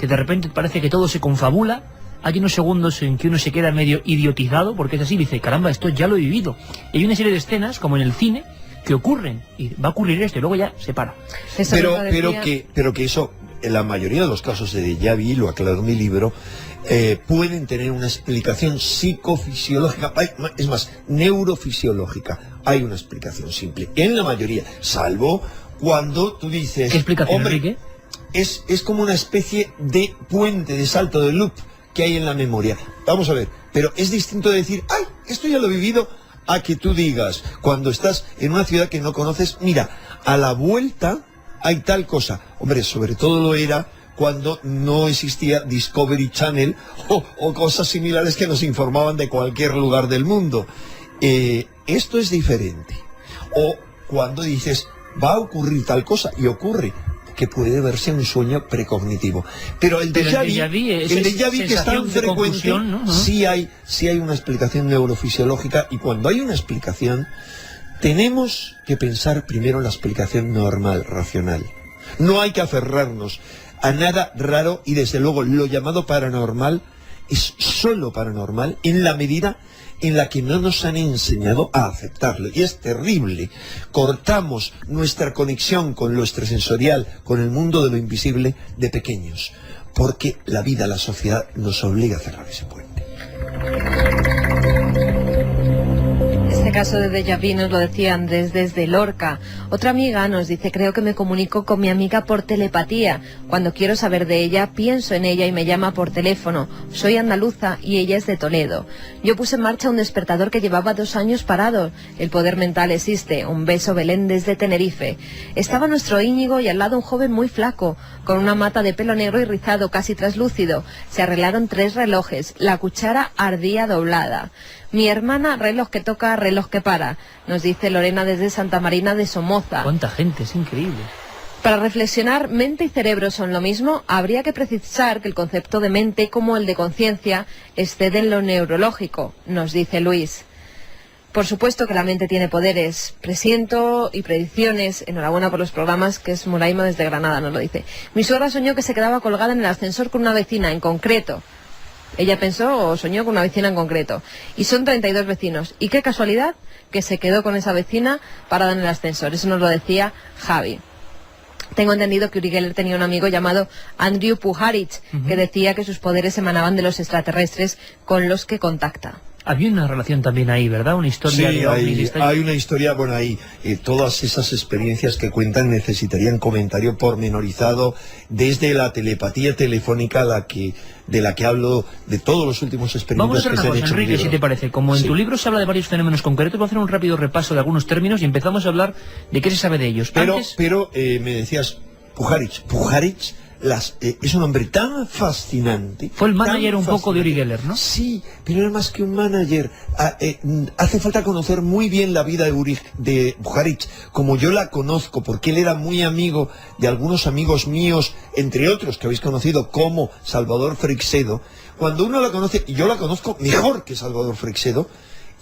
que de repente parece que todo se confabula. Hay unos segundos en que uno se queda medio idiotizado, porque es así, dice, caramba, esto ya lo he vivido. Y hay una serie de escenas, como en el cine, que ocurren, y va a ocurrir esto, y luego ya se para. Pero que eso, en la mayoría de los casos de déjà vu, lo aclaro en mi libro, pueden tener una explicación psicofisiológica, es más, neurofisiológica. Hay una explicación simple, en la mayoría, salvo cuando tú dices... ¿Qué explicación, hombre, Enrique? Es como una especie de puente, de salto, de loop que hay en la memoria. Vamos a ver, pero es distinto de decir, ¡ay, esto ya lo he vivido!, a que tú digas, cuando estás en una ciudad que no conoces, mira, a la vuelta hay tal cosa. Hombre, sobre todo lo era cuando no existía Discovery Channel o cosas similares que nos informaban de cualquier lugar del mundo. Esto es diferente. O cuando dices, va a ocurrir tal cosa, y ocurre, que puede verse un sueño precognitivo. Pero el déjà vu que es tan frecuente, ¿no? sí hay una explicación neurofisiológica, y cuando hay una explicación, tenemos que pensar primero en la explicación normal, racional. No hay que aferrarnos a nada raro, y desde luego lo llamado paranormal es solo paranormal en la medida en la que no nos han enseñado a aceptarlo. Y es terrible. Cortamos nuestra conexión con lo extrasensorial, con el mundo de lo invisible, de pequeños, porque la vida, la sociedad nos obliga a cerrar ese puente. Este caso de déjà vu nos lo decían desde Lorca. Otra amiga nos dice, creo que me comunico con mi amiga por telepatía. Cuando quiero saber de ella, pienso en ella y me llama por teléfono. Soy andaluza y ella es de Toledo. Yo puse en marcha un despertador que llevaba 2 años parado. El poder mental existe. Un beso, Belén, desde Tenerife. Estaba nuestro Íñigo y al lado un joven muy flaco, con una mata de pelo negro y rizado, casi traslúcido. Se arreglaron 3 relojes. La cuchara ardía doblada. Mi hermana, reloj que toca, reloj que para, nos dice Lorena desde Santa Marina de Somoza. ¿Cuánta gente? Es increíble. Para reflexionar, mente y cerebro son lo mismo, habría que precisar que el concepto de mente, como el de conciencia, excede en lo neurológico, nos dice Luis. Por supuesto que la mente tiene poderes, presiento y predicciones. Enhorabuena por los programas, que es Moraima desde Granada, nos lo dice. Mi suegra soñó que se quedaba colgada en el ascensor con una vecina en concreto. Ella pensó o soñó con una vecina en concreto. Y son 32 vecinos. Y qué casualidad que se quedó con esa vecina parada en el ascensor. Eso nos lo decía Javi. Tengo entendido que Uri Geller tenía un amigo llamado Andrew Puharich, que decía que sus poderes emanaban de los extraterrestres con los que contacta. Había una relación también ahí, ¿verdad? Una historia sí, de ovnis. Hay una historia, bueno, ahí. Todas esas experiencias que cuentan necesitarían comentario pormenorizado, desde la telepatía telefónica, de la que hablo, de todos los últimos experimentos que se han hecho. Enrique, si te parece. Como en tu libro se habla de varios fenómenos concretos, voy a hacer un rápido repaso de algunos términos y empezamos a hablar de qué se sabe de ellos. Pero me decías, Puharich es un hombre tan fascinante. Fue el manager un poco de Uri Geller, ¿no? Sí, pero era más que un manager. Hace falta conocer muy bien la vida de Puharich, como yo la conozco, porque él era muy amigo de algunos amigos míos, entre otros que habéis conocido, como Salvador Freixedo. Cuando uno la conoce, y yo la conozco mejor que Salvador Freixedo,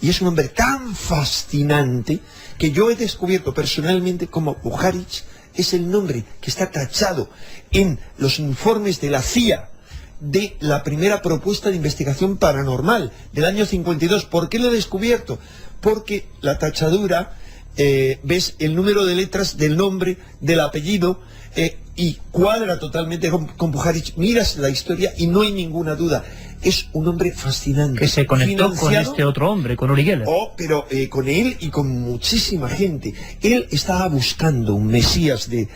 y es un hombre tan fascinante que yo he descubierto personalmente como Puharich es el nombre que está tachado en los informes de la CIA de la primera propuesta de investigación paranormal del año 52. ¿Por qué lo he descubierto? Porque la tachadura, ves el número de letras del nombre, del apellido, y cuadra totalmente con Puharich. Miras la historia y no hay ninguna duda. es un hombre fascinante. Que se conectó con este otro hombre, con Uri Geller. Pero con él y con muchísima gente. Él estaba buscando un mesías de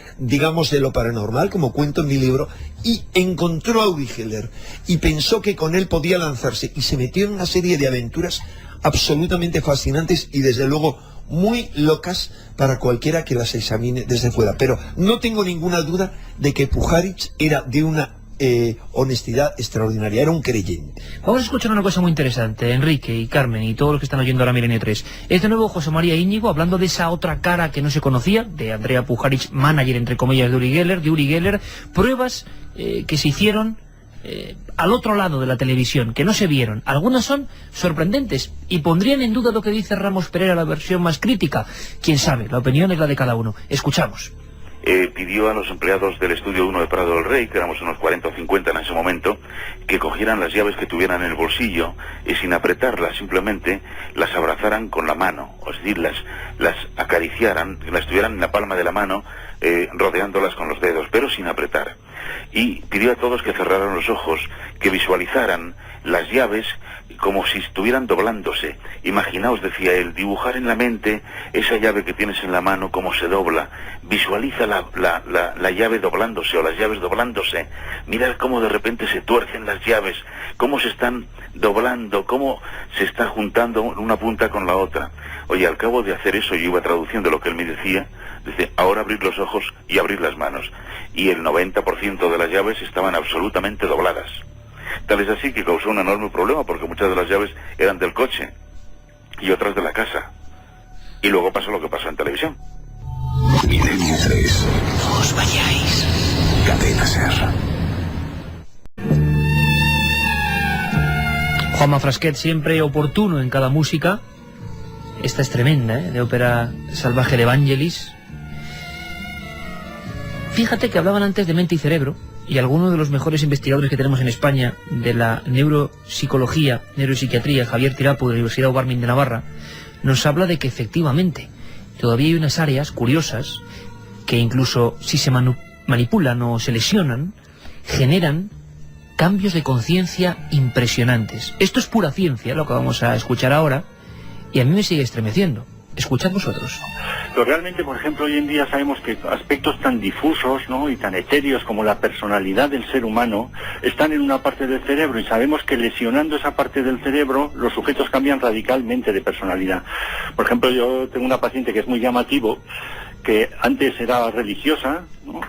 lo paranormal, como cuento en mi libro, y encontró a Uri Geller y pensó que con él podía lanzarse y se metió en una serie de aventuras absolutamente fascinantes y desde luego muy locas para cualquiera que las examine desde fuera. Pero no tengo ninguna duda de que Pujarich era de una honestidad extraordinaria, era un creyente. Vamos a escuchar una cosa muy interesante, Enrique y Carmen y todos los que están oyendo ahora Milenio 3. Es de nuevo José María Íñigo hablando de esa otra cara que no se conocía, de Andrea Pujarich, manager entre comillas de Uri Geller, pruebas que se hicieron al otro lado de la televisión, que no se vieron. Algunas son sorprendentes y pondrían en duda lo que dice Ramos Pereira, la versión más crítica. Quién sabe, la opinión es la de cada uno. Escuchamos. Pidió a los empleados del Estudio 1 de Prado del Rey, que éramos unos 40 o 50 en ese momento, que cogieran las llaves que tuvieran en el bolsillo y sin apretarlas, simplemente las abrazaran con la mano, es decir, las acariciaran, las tuvieran en la palma de la mano, rodeándolas con los dedos, pero sin apretar. Y pidió a todos que cerraran los ojos, que visualizaran las llaves como si estuvieran doblándose. Imaginaos, decía él, dibujar en la mente esa llave que tienes en la mano, cómo se dobla. Visualiza la llave doblándose o las llaves doblándose. Mirad cómo de repente se tuercen las llaves, cómo se están doblando, cómo se está juntando una punta con la otra. Oye, al cabo de hacer eso, yo iba traduciendo lo que él me decía, dice, ahora abrir los ojos y abrir las manos. Y el 90% de las llaves estaban absolutamente dobladas. Tal es así que causó un enorme problema porque muchas de las llaves eran del coche y otras de la casa. Y luego pasó lo que pasó en televisión. Milenio 3. No os vayáis. Cadena SER. Juanma Frasquet, siempre oportuno en cada música. Esta es tremenda, de ópera salvaje de Evangelis. Fíjate que hablaban antes de mente y cerebro, y alguno de los mejores investigadores que tenemos en España de la neuropsicología, neuropsiquiatría, Javier Tirapu, de la Universidad Ubarmin de Navarra, nos habla de que efectivamente todavía hay unas áreas curiosas que incluso si se manipulan o se lesionan, generan cambios de conciencia impresionantes. Esto es pura ciencia, lo que vamos a escuchar ahora, y a mí me sigue estremeciendo. Escuchad vosotros. Pero realmente, por ejemplo, hoy en día sabemos que aspectos tan difusos, ¿no?, y tan etéreos como la personalidad del ser humano están en una parte del cerebro, y sabemos que lesionando esa parte del cerebro los sujetos cambian radicalmente de personalidad. Por ejemplo, yo tengo una paciente que es muy llamativo, que antes era religiosa, ¿no?,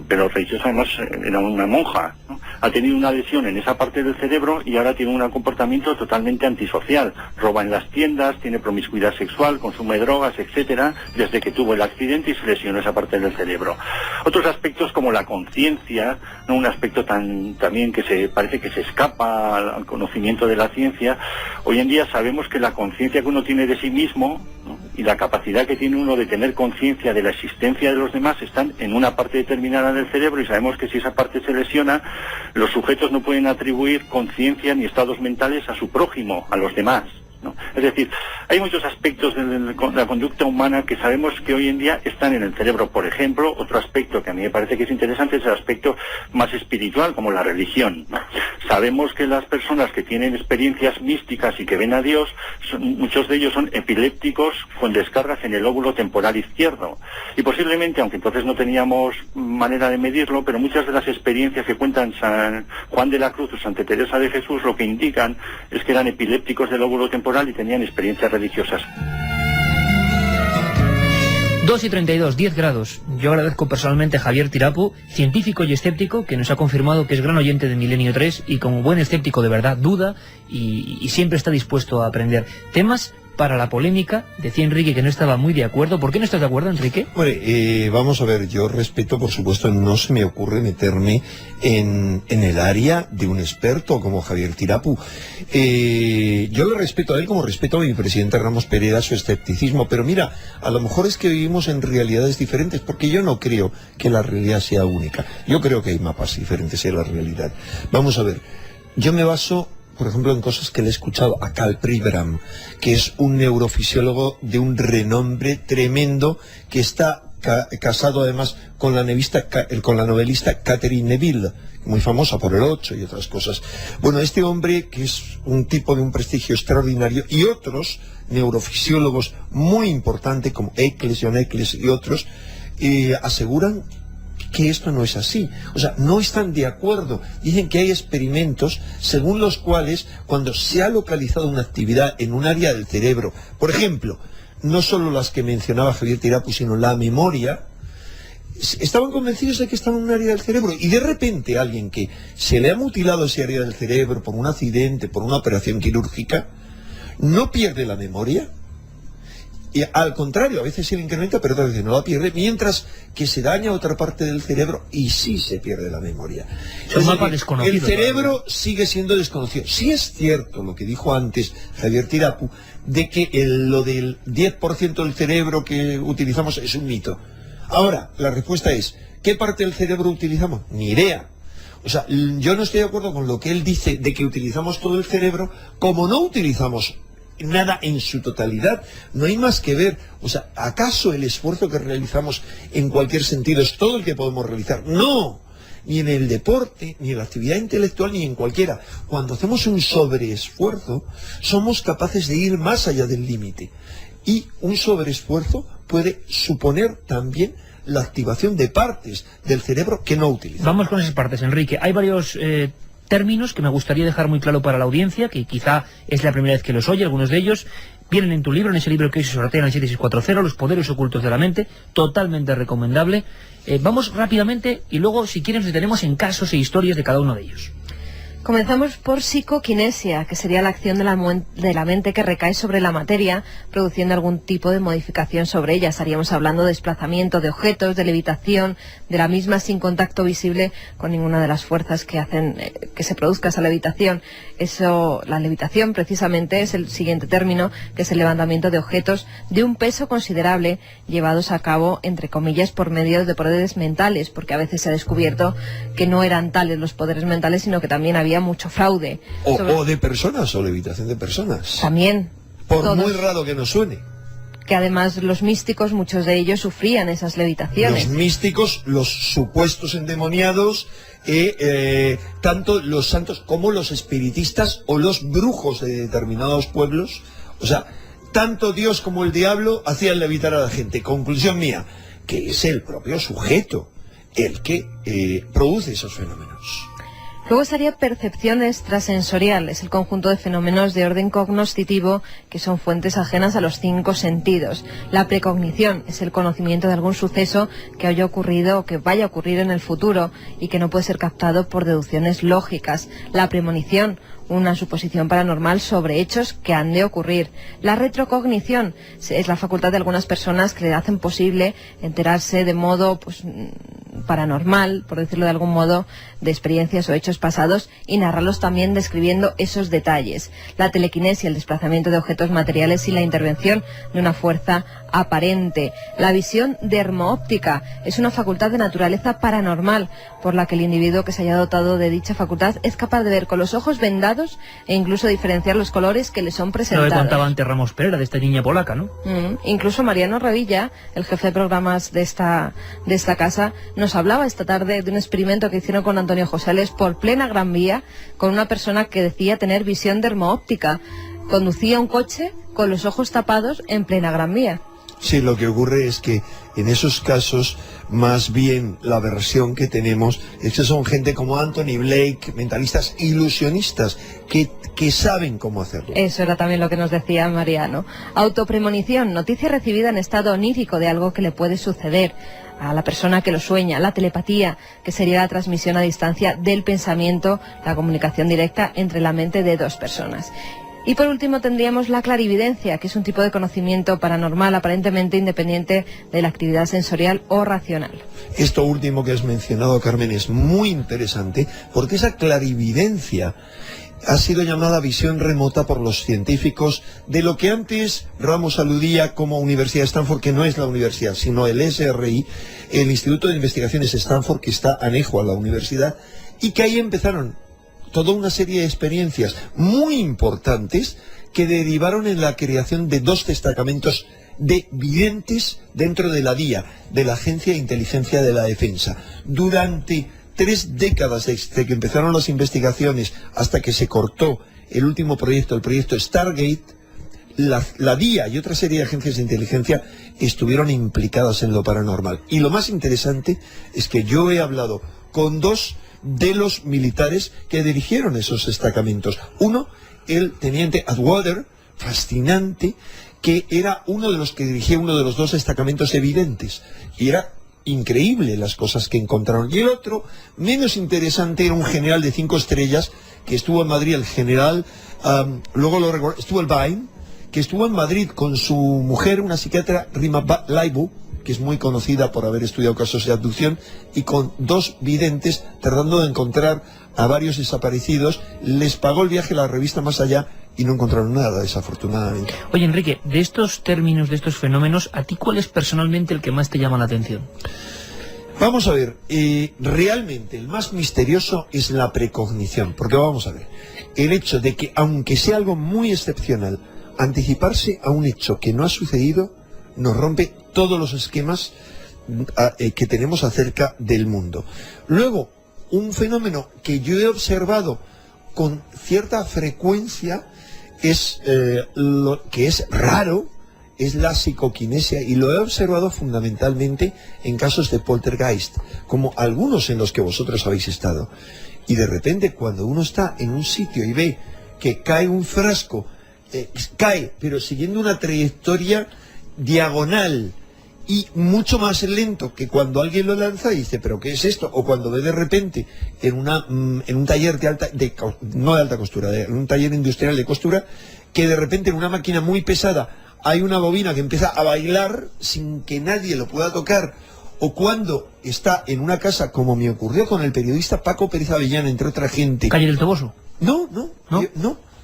pero religiosa además era una monja, ¿no? Ha tenido una lesión en esa parte del cerebro y ahora tiene un comportamiento totalmente antisocial. Roba en las tiendas, tiene promiscuidad sexual, consume drogas, etcétera, desde que tuvo el accidente y se lesionó esa parte del cerebro. Otros aspectos como la conciencia, ¿no?, un aspecto también que parece que se escapa al conocimiento de la ciencia. Hoy en día sabemos que la conciencia que uno tiene de sí mismo, ¿no?, y la capacidad que tiene uno de tener conciencia de la existencia de los demás están en una parte determinada del cerebro, y sabemos que si esa parte se lesiona, los sujetos no pueden atribuir conciencia ni estados mentales a su prójimo, a los demás, ¿no? Es decir, hay muchos aspectos de la conducta humana que sabemos que hoy en día están en el cerebro. Por ejemplo, otro aspecto que a mí me parece que es interesante es el aspecto más espiritual, como la religión, ¿no? Sabemos que las personas que tienen experiencias místicas y que ven a Dios, muchos de ellos son epilépticos con descargas en el lóbulo temporal izquierdo. Y posiblemente, aunque entonces no teníamos manera de medirlo, pero muchas de las experiencias que cuentan San Juan de la Cruz o Santa Teresa de Jesús lo que indican es que eran epilépticos del lóbulo temporal y tenían experiencias religiosas. 2:32, 10 grados. Yo agradezco personalmente a Javier Tirapu, científico y escéptico, que nos ha confirmado que es gran oyente de Milenio 3 y como buen escéptico de verdad duda y siempre está dispuesto a aprender. Temas para la polémica, decía Enrique que no estaba muy de acuerdo. ¿Por qué no estás de acuerdo, Enrique? Bueno, vamos a ver, yo respeto, por supuesto, no se me ocurre meterme en el área de un experto como Javier Tirapu. Yo le respeto a él como respeto a mi presidente Ramos Pereira su escepticismo, pero mira, a lo mejor es que vivimos en realidades diferentes, porque yo no creo que la realidad sea única. Yo creo que hay mapas diferentes en la realidad. Vamos a ver, yo me baso, por ejemplo, en cosas que le he escuchado a Karl Pribram, que es un neurofisiólogo de un renombre tremendo, que está casado además con la novelista Catherine Neville, muy famosa por El 8 y otras cosas. Bueno, este hombre, que es un tipo de un prestigio extraordinario, y otros neurofisiólogos muy importantes como John Eccles y otros, aseguran que esto no es así. O sea, no están de acuerdo. Dicen que hay experimentos según los cuales, cuando se ha localizado una actividad en un área del cerebro, por ejemplo, no solo las que mencionaba Javier Tirapu, sino la memoria, estaban convencidos de que estaba en un área del cerebro, y de repente alguien que se le ha mutilado ese área del cerebro por un accidente, por una operación quirúrgica, no pierde la memoria. Y al contrario, a veces se le incrementa, pero otras veces no la pierde, mientras que se daña otra parte del cerebro y sí se pierde la memoria. Es un mapa desconocido. El cerebro sigue siendo desconocido. Sí es cierto lo que dijo antes Javier Tirapu, de que lo del 10% del cerebro que utilizamos es un mito. Ahora, la respuesta es, ¿qué parte del cerebro utilizamos? Ni idea. O sea, yo no estoy de acuerdo con lo que él dice de que utilizamos todo el cerebro, como no utilizamos nada en su totalidad. No hay más que ver. O sea, ¿acaso el esfuerzo que realizamos en cualquier sentido es todo el que podemos realizar? No, ni en el deporte, ni en la actividad intelectual, ni en cualquiera. Cuando hacemos un sobreesfuerzo, somos capaces de ir más allá del límite. Y un sobreesfuerzo puede suponer también la activación de partes del cerebro que no utilizamos. Vamos con esas partes, Enrique. Hay varios términos que me gustaría dejar muy claro para la audiencia, que quizá es la primera vez que los oye. Algunos de ellos vienen en tu libro, en ese libro que hoy se sortea en el 7640, Los poderes ocultos de la mente, totalmente recomendable. Vamos rápidamente y luego, si quieren, nos detenemos en casos e historias de cada uno de ellos. Comenzamos por psicoquinesia, que sería la acción de la mente que recae sobre la materia, produciendo algún tipo de modificación sobre ella. Estaríamos hablando de desplazamiento de objetos, de levitación, de la misma sin contacto visible con ninguna de las fuerzas que hacen que se produzca esa levitación. La levitación precisamente es el siguiente término, que es el levantamiento de objetos de un peso considerable, llevados a cabo, entre comillas, por medio de poderes mentales, porque a veces se ha descubierto que no eran tales los poderes mentales, sino que también había mucho fraude. O de personas, o levitación de personas. También. Por todos, muy raro que nos suene. Que además los místicos, muchos de ellos sufrían esas levitaciones. Los místicos, los supuestos endemoniados, tanto los santos como los espiritistas o los brujos de determinados pueblos, o sea, tanto Dios como el diablo hacían levitar a la gente. Conclusión mía, que es el propio sujeto el que produce esos fenómenos. Luego estaría percepción extrasensorial, es el conjunto de fenómenos de orden cognoscitivo que son fuentes ajenas a los 5 sentidos. La precognición es el conocimiento de algún suceso que haya ocurrido o que vaya a ocurrir en el futuro y que no puede ser captado por deducciones lógicas. La premonición, una suposición paranormal sobre hechos que han de ocurrir. La retrocognición es la facultad de algunas personas que le hacen posible enterarse de modo paranormal, por decirlo de algún modo, de experiencias o hechos pasados y narrarlos también describiendo esos detalles. La telequinesia, el desplazamiento de objetos materiales y la intervención de una fuerza aparente. La visión dermoóptica es una facultad de naturaleza paranormal por la que el individuo que se haya dotado de dicha facultad es capaz de ver con los ojos vendados e incluso diferenciar los colores que le son presentados. Lo que contaba antes Ramos Pereira, de esta niña polaca, ¿no? Incluso Mariano Revilla, el jefe de programas de esta casa, nos hablaba esta tarde de un experimento que hicieron con Antonio Josales por plena Gran Vía, con una persona que decía tener visión dermoóptica. Conducía un coche con los ojos tapados en plena Gran Vía. Sí, lo que ocurre es que en esos casos, más bien la versión que tenemos es que son gente como Anthony Blake, mentalistas ilusionistas, que saben cómo hacerlo. Eso era también lo que nos decía Mariano. Autopremonición, noticia recibida en estado onírico de algo que le puede suceder a la persona que lo sueña. La telepatía, que sería la transmisión a distancia del pensamiento, la comunicación directa entre la mente de dos personas. Y por último tendríamos la clarividencia, que es un tipo de conocimiento paranormal aparentemente independiente de la actividad sensorial o racional. Esto último que has mencionado, Carmen, es muy interesante porque esa clarividencia ha sido llamada visión remota por los científicos de lo que antes Ramos aludía como Universidad de Stanford, que no es la universidad, sino el SRI, el Instituto de Investigaciones Stanford, que está anejo a la universidad, y que ahí empezaron toda una serie de experiencias muy importantes que derivaron en la creación de 2 destacamentos de videntes dentro de la DIA, de la Agencia de Inteligencia de la Defensa. Durante 3 décadas desde que empezaron las investigaciones hasta que se cortó el último proyecto, el proyecto Stargate, la DIA y otra serie de agencias de inteligencia estuvieron implicadas en lo paranormal. Y lo más interesante es que yo he hablado con 2 de los militares que dirigieron esos destacamentos. Uno, el teniente Atwater, fascinante, que era uno de los que dirigía uno de los 2 destacamentos evidentes. Y era increíble las cosas que encontraron. Y el otro, menos interesante, era un general de 5 estrellas que estuvo en Madrid, el general, estuvo el Bain, que estuvo en Madrid con su mujer, una psiquiatra, Rima Laibu, que es muy conocida por haber estudiado casos de abducción, y con 2 videntes tratando de encontrar a varios desaparecidos. Les pagó el viaje a la revista Más Allá y no encontraron nada, desafortunadamente. Oye, Enrique, de estos términos, de estos fenómenos, ¿a ti cuál es personalmente el que más te llama la atención? Vamos a ver, realmente el más misterioso es la precognición, porque vamos a ver, el hecho de que, aunque sea algo muy excepcional, anticiparse a un hecho que no ha sucedido nos rompe todos los esquemas que tenemos acerca del mundo. Luego, un fenómeno que yo he observado con cierta frecuencia es lo que es raro, es la psicoquinesia, y lo he observado fundamentalmente en casos de poltergeist, como algunos en los que vosotros habéis estado. Y de repente, cuando uno está en un sitio y ve que cae un frasco, cae, pero siguiendo una trayectoria diagonal y mucho más lento que cuando alguien lo lanza y dice, ¿pero qué es esto? O cuando ve de repente en un taller no de alta costura, en un taller industrial de costura, que de repente en una máquina muy pesada hay una bobina que empieza a bailar sin que nadie lo pueda tocar, o cuando está en una casa, como me ocurrió con el periodista Paco Pérez Avellán, entre otra gente. ¿Calle del Toboso? No,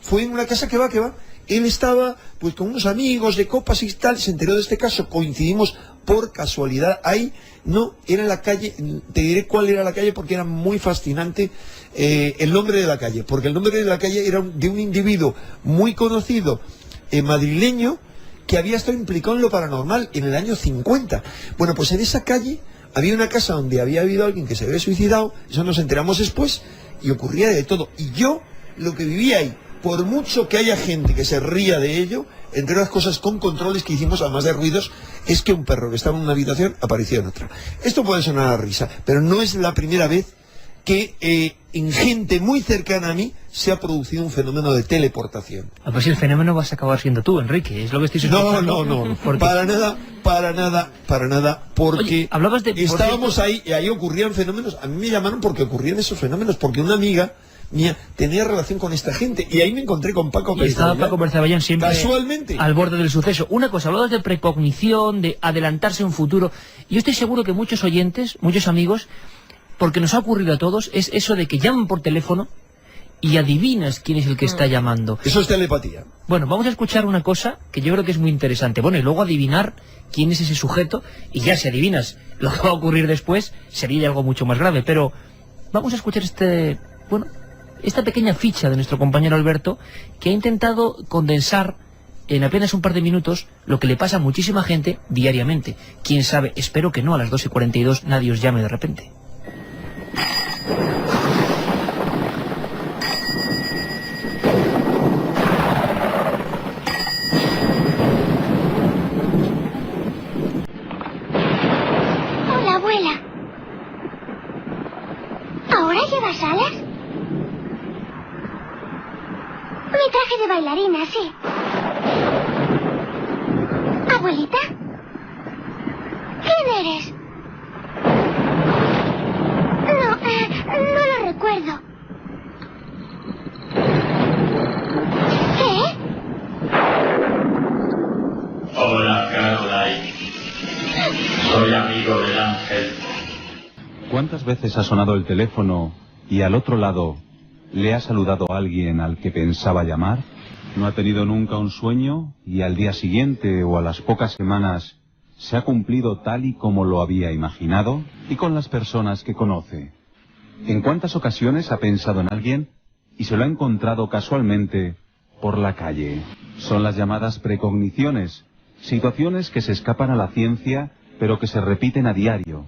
fue en una casa que va. Él estaba pues con unos amigos de copas y tal, se enteró de este caso, coincidimos por casualidad ahí, no, era en la calle, te diré cuál era la calle porque era muy fascinante el nombre de la calle, porque el nombre de la calle era de un individuo muy conocido madrileño que había estado implicado en lo paranormal en el año 50. Bueno, pues en esa calle había una casa donde había habido alguien que se había suicidado, eso nos enteramos después, y ocurría de todo. Y yo, lo que vivía ahí, por mucho que haya gente que se ría de ello, entre las cosas con controles que hicimos, además de ruidos, es que un perro que estaba en una habitación apareció en otra. Esto puede sonar a risa, pero no es la primera vez que en gente muy cercana a mí se ha producido un fenómeno de teleportación. Pues si el fenómeno vas a acabar siendo tú, Enrique, es lo que estoy sospechando. No, para nada, porque oye, hablabas de, estábamos ahí y ahí ocurrían fenómenos. A mí me llamaron porque ocurrían esos fenómenos, porque una amiga mía tenía relación con esta gente y ahí me encontré con Paco Pérez. Y estaba Paco Pérez Avellán siempre casualmente al borde del suceso. Una cosa, hablabas de precognición, de adelantarse a un futuro. Yo estoy seguro que muchos oyentes, muchos amigos, porque nos ha ocurrido a todos, es eso de que llaman por teléfono y adivinas quién es el que está llamando. Eso es telepatía. Bueno, vamos a escuchar una cosa que yo creo que es muy interesante. Bueno, y luego adivinar quién es ese sujeto, y ya si adivinas lo que va a ocurrir después, sería algo mucho más grave. Pero vamos a escuchar esta pequeña ficha de nuestro compañero Alberto, que ha intentado condensar en apenas un par de minutos lo que le pasa a muchísima gente diariamente. Quién sabe, espero que no, a las 2:42 nadie os llame de repente. Hola, abuela. ¿Ahora llevas alas? Mi traje de bailarina, sí. ¿Abuelita? ¿Quién eres? No lo recuerdo. ¿Qué? Hola, Caroline. Soy amigo del ángel. ¿Cuántas veces ha sonado el teléfono y al otro lado le ha saludado a alguien al que pensaba llamar? ¿No ha tenido nunca un sueño y al día siguiente o a las pocas semanas se ha cumplido tal y como lo había imaginado? ¿Y con las personas que conoce? ¿En cuántas ocasiones ha pensado en alguien y se lo ha encontrado casualmente por la calle? Son las llamadas precogniciones, Situaciones que se escapan a la ciencia, pero que se repiten a diario.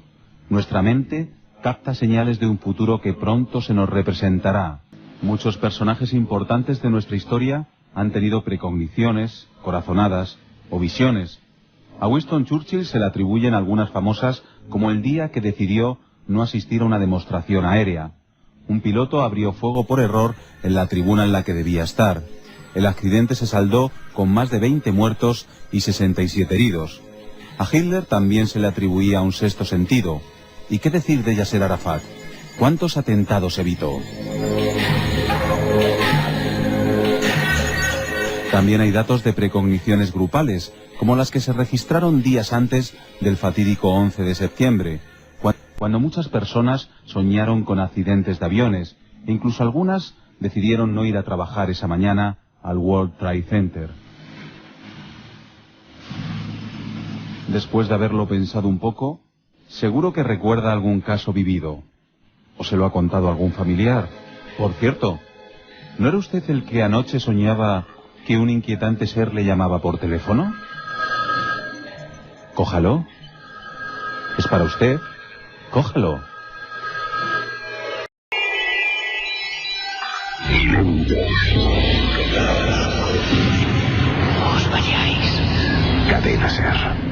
Nuestra mente capta señales de un futuro que pronto se nos representará. Muchos personajes importantes de nuestra historia han tenido precogniciones, corazonadas o visiones. A Winston Churchill se le atribuyen algunas famosas, como el día que decidió no asistir a una demostración aérea. Un piloto abrió fuego por error en la tribuna en la que debía estar. El accidente se saldó con más de 20 muertos y 67 heridos. A Hitler también se le atribuía un sexto sentido. ¿Y qué decir de Yasser Arafat? ¿Cuántos atentados evitó? También hay datos de precogniciones grupales, como las que se registraron días antes del fatídico 11 de septiembre, cuando muchas personas soñaron con accidentes de aviones, e incluso algunas decidieron no ir a trabajar esa mañana al World Trade Center. Después de haberlo pensado un poco, seguro que recuerda algún caso vivido. ¿O se lo ha contado algún familiar? Por cierto, ¿no era usted el que anoche soñaba que un inquietante ser le llamaba por teléfono? Cójalo. Es para usted. Cójalo. No os vayáis. Cadena SER.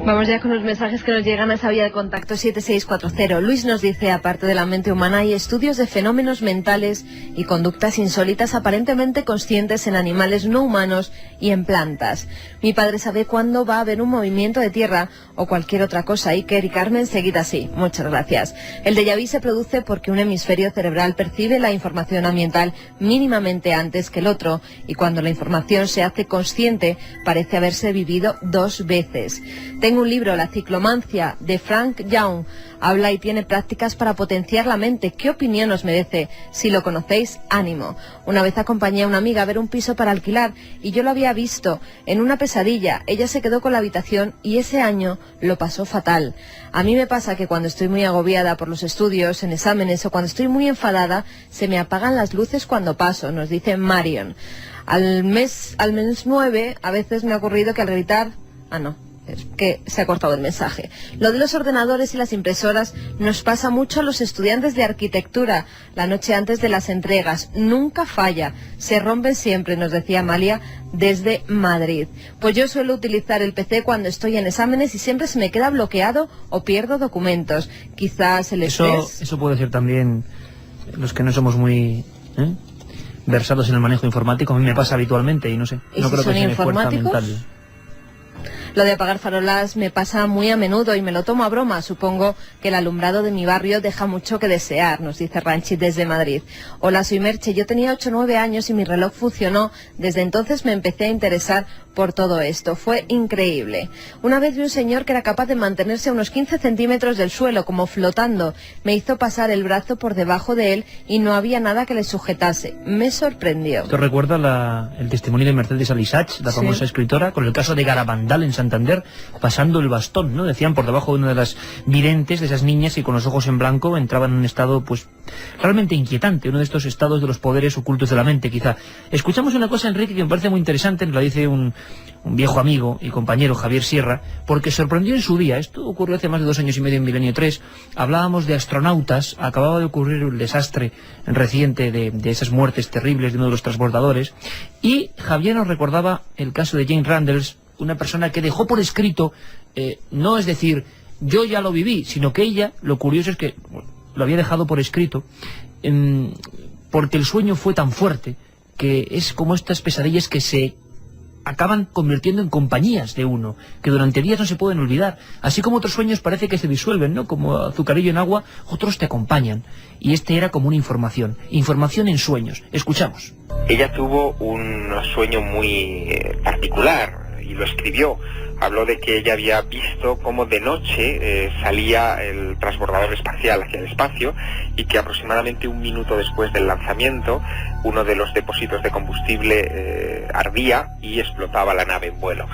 Vamos ya con los mensajes que nos llegan a esa vía de contacto 7640. Luis nos dice, aparte de la mente humana, hay estudios de fenómenos mentales y conductas insólitas aparentemente conscientes en animales no humanos y en plantas. Mi padre sabe cuándo va a haber un movimiento de tierra o cualquier otra cosa. Iker y Carmen, seguid así. Muchas gracias. El déjà vu se produce porque un hemisferio cerebral percibe la información ambiental mínimamente antes que el otro, y cuando la información se hace consciente parece haberse vivido dos veces. Tengo un libro, La ciclomancia, de Frank Young. Habla y tiene prácticas para potenciar la mente. ¿Qué opinión os merece? Si lo conocéis, ánimo. Una vez acompañé a una amiga a ver un piso para alquilar y yo lo había visto en una pesadilla. Ella se quedó con la habitación y ese año lo pasó fatal. A mí me pasa que cuando estoy muy agobiada por los estudios, en exámenes o cuando estoy muy enfadada, se me apagan las luces cuando paso, nos dice Marion. Al mes 9 a veces me ha ocurrido que al gritar... Es que se ha cortado el mensaje. Lo de los ordenadores y las impresoras nos pasa mucho a los estudiantes de arquitectura. La noche antes de las entregas nunca falla, se rompen siempre, nos decía Amalia desde Madrid. Pues yo suelo utilizar el PC cuando estoy en exámenes y siempre se me queda bloqueado o pierdo documentos. Quizás el estrés... Eso puede ser también los que no somos muy versados en el manejo informático. A mí me pasa habitualmente y no sé. ¿Y no si creo son que sea fuerza informáticos? mental. Lo de apagar farolas me pasa muy a menudo y me lo tomo a broma. Supongo que el alumbrado de mi barrio deja mucho que desear, nos dice Ranchi desde Madrid. Hola, soy Merche. Yo tenía 8 o 9 años y mi reloj funcionó. Desde entonces me empecé a interesar por todo esto. Fue increíble. Una vez vi un señor que era capaz de mantenerse a unos 15 centímetros del suelo, como flotando. Me hizo pasar el brazo por debajo de él y no había nada que le sujetase. Me sorprendió. ¿Te recuerda el testimonio de Mercedes Alisach, la famosa escritora, con el caso de Garabandal en Santander, pasando el bastón, ¿no? Decían por debajo de una de las videntes, de esas niñas, y con los ojos en blanco entraban en un estado, pues, realmente inquietante, uno de estos estados de los poderes ocultos de la mente, quizá. Escuchamos una cosa, Enrique, que me parece muy interesante, nos la dice un viejo amigo y compañero, Javier Sierra, porque sorprendió en su día. Esto ocurrió hace más de 2 años y medio en Milenio 3. Hablábamos de astronautas, acababa de ocurrir el desastre reciente de esas muertes terribles de uno de los transbordadores, y Javier nos recordaba el caso de Jane Randles, una persona que dejó por escrito, no es decir, yo ya lo viví, sino que ella, lo curioso es que lo había dejado por escrito, porque el sueño fue tan fuerte, que es como estas pesadillas que se acaban convirtiendo en compañías de uno, que durante días no se pueden olvidar. Así como otros sueños parece que se disuelven, ¿no? Como azucarillo en agua, otros te acompañan. Y este era como una información en sueños. Escuchamos. Ella tuvo un sueño muy particular y lo escribió. Habló de que ella había visto cómo de noche salía el transbordador espacial hacia el espacio y que aproximadamente 1 minuto después del lanzamiento uno de los depósitos de combustible ardía y explotaba la nave en vuelo.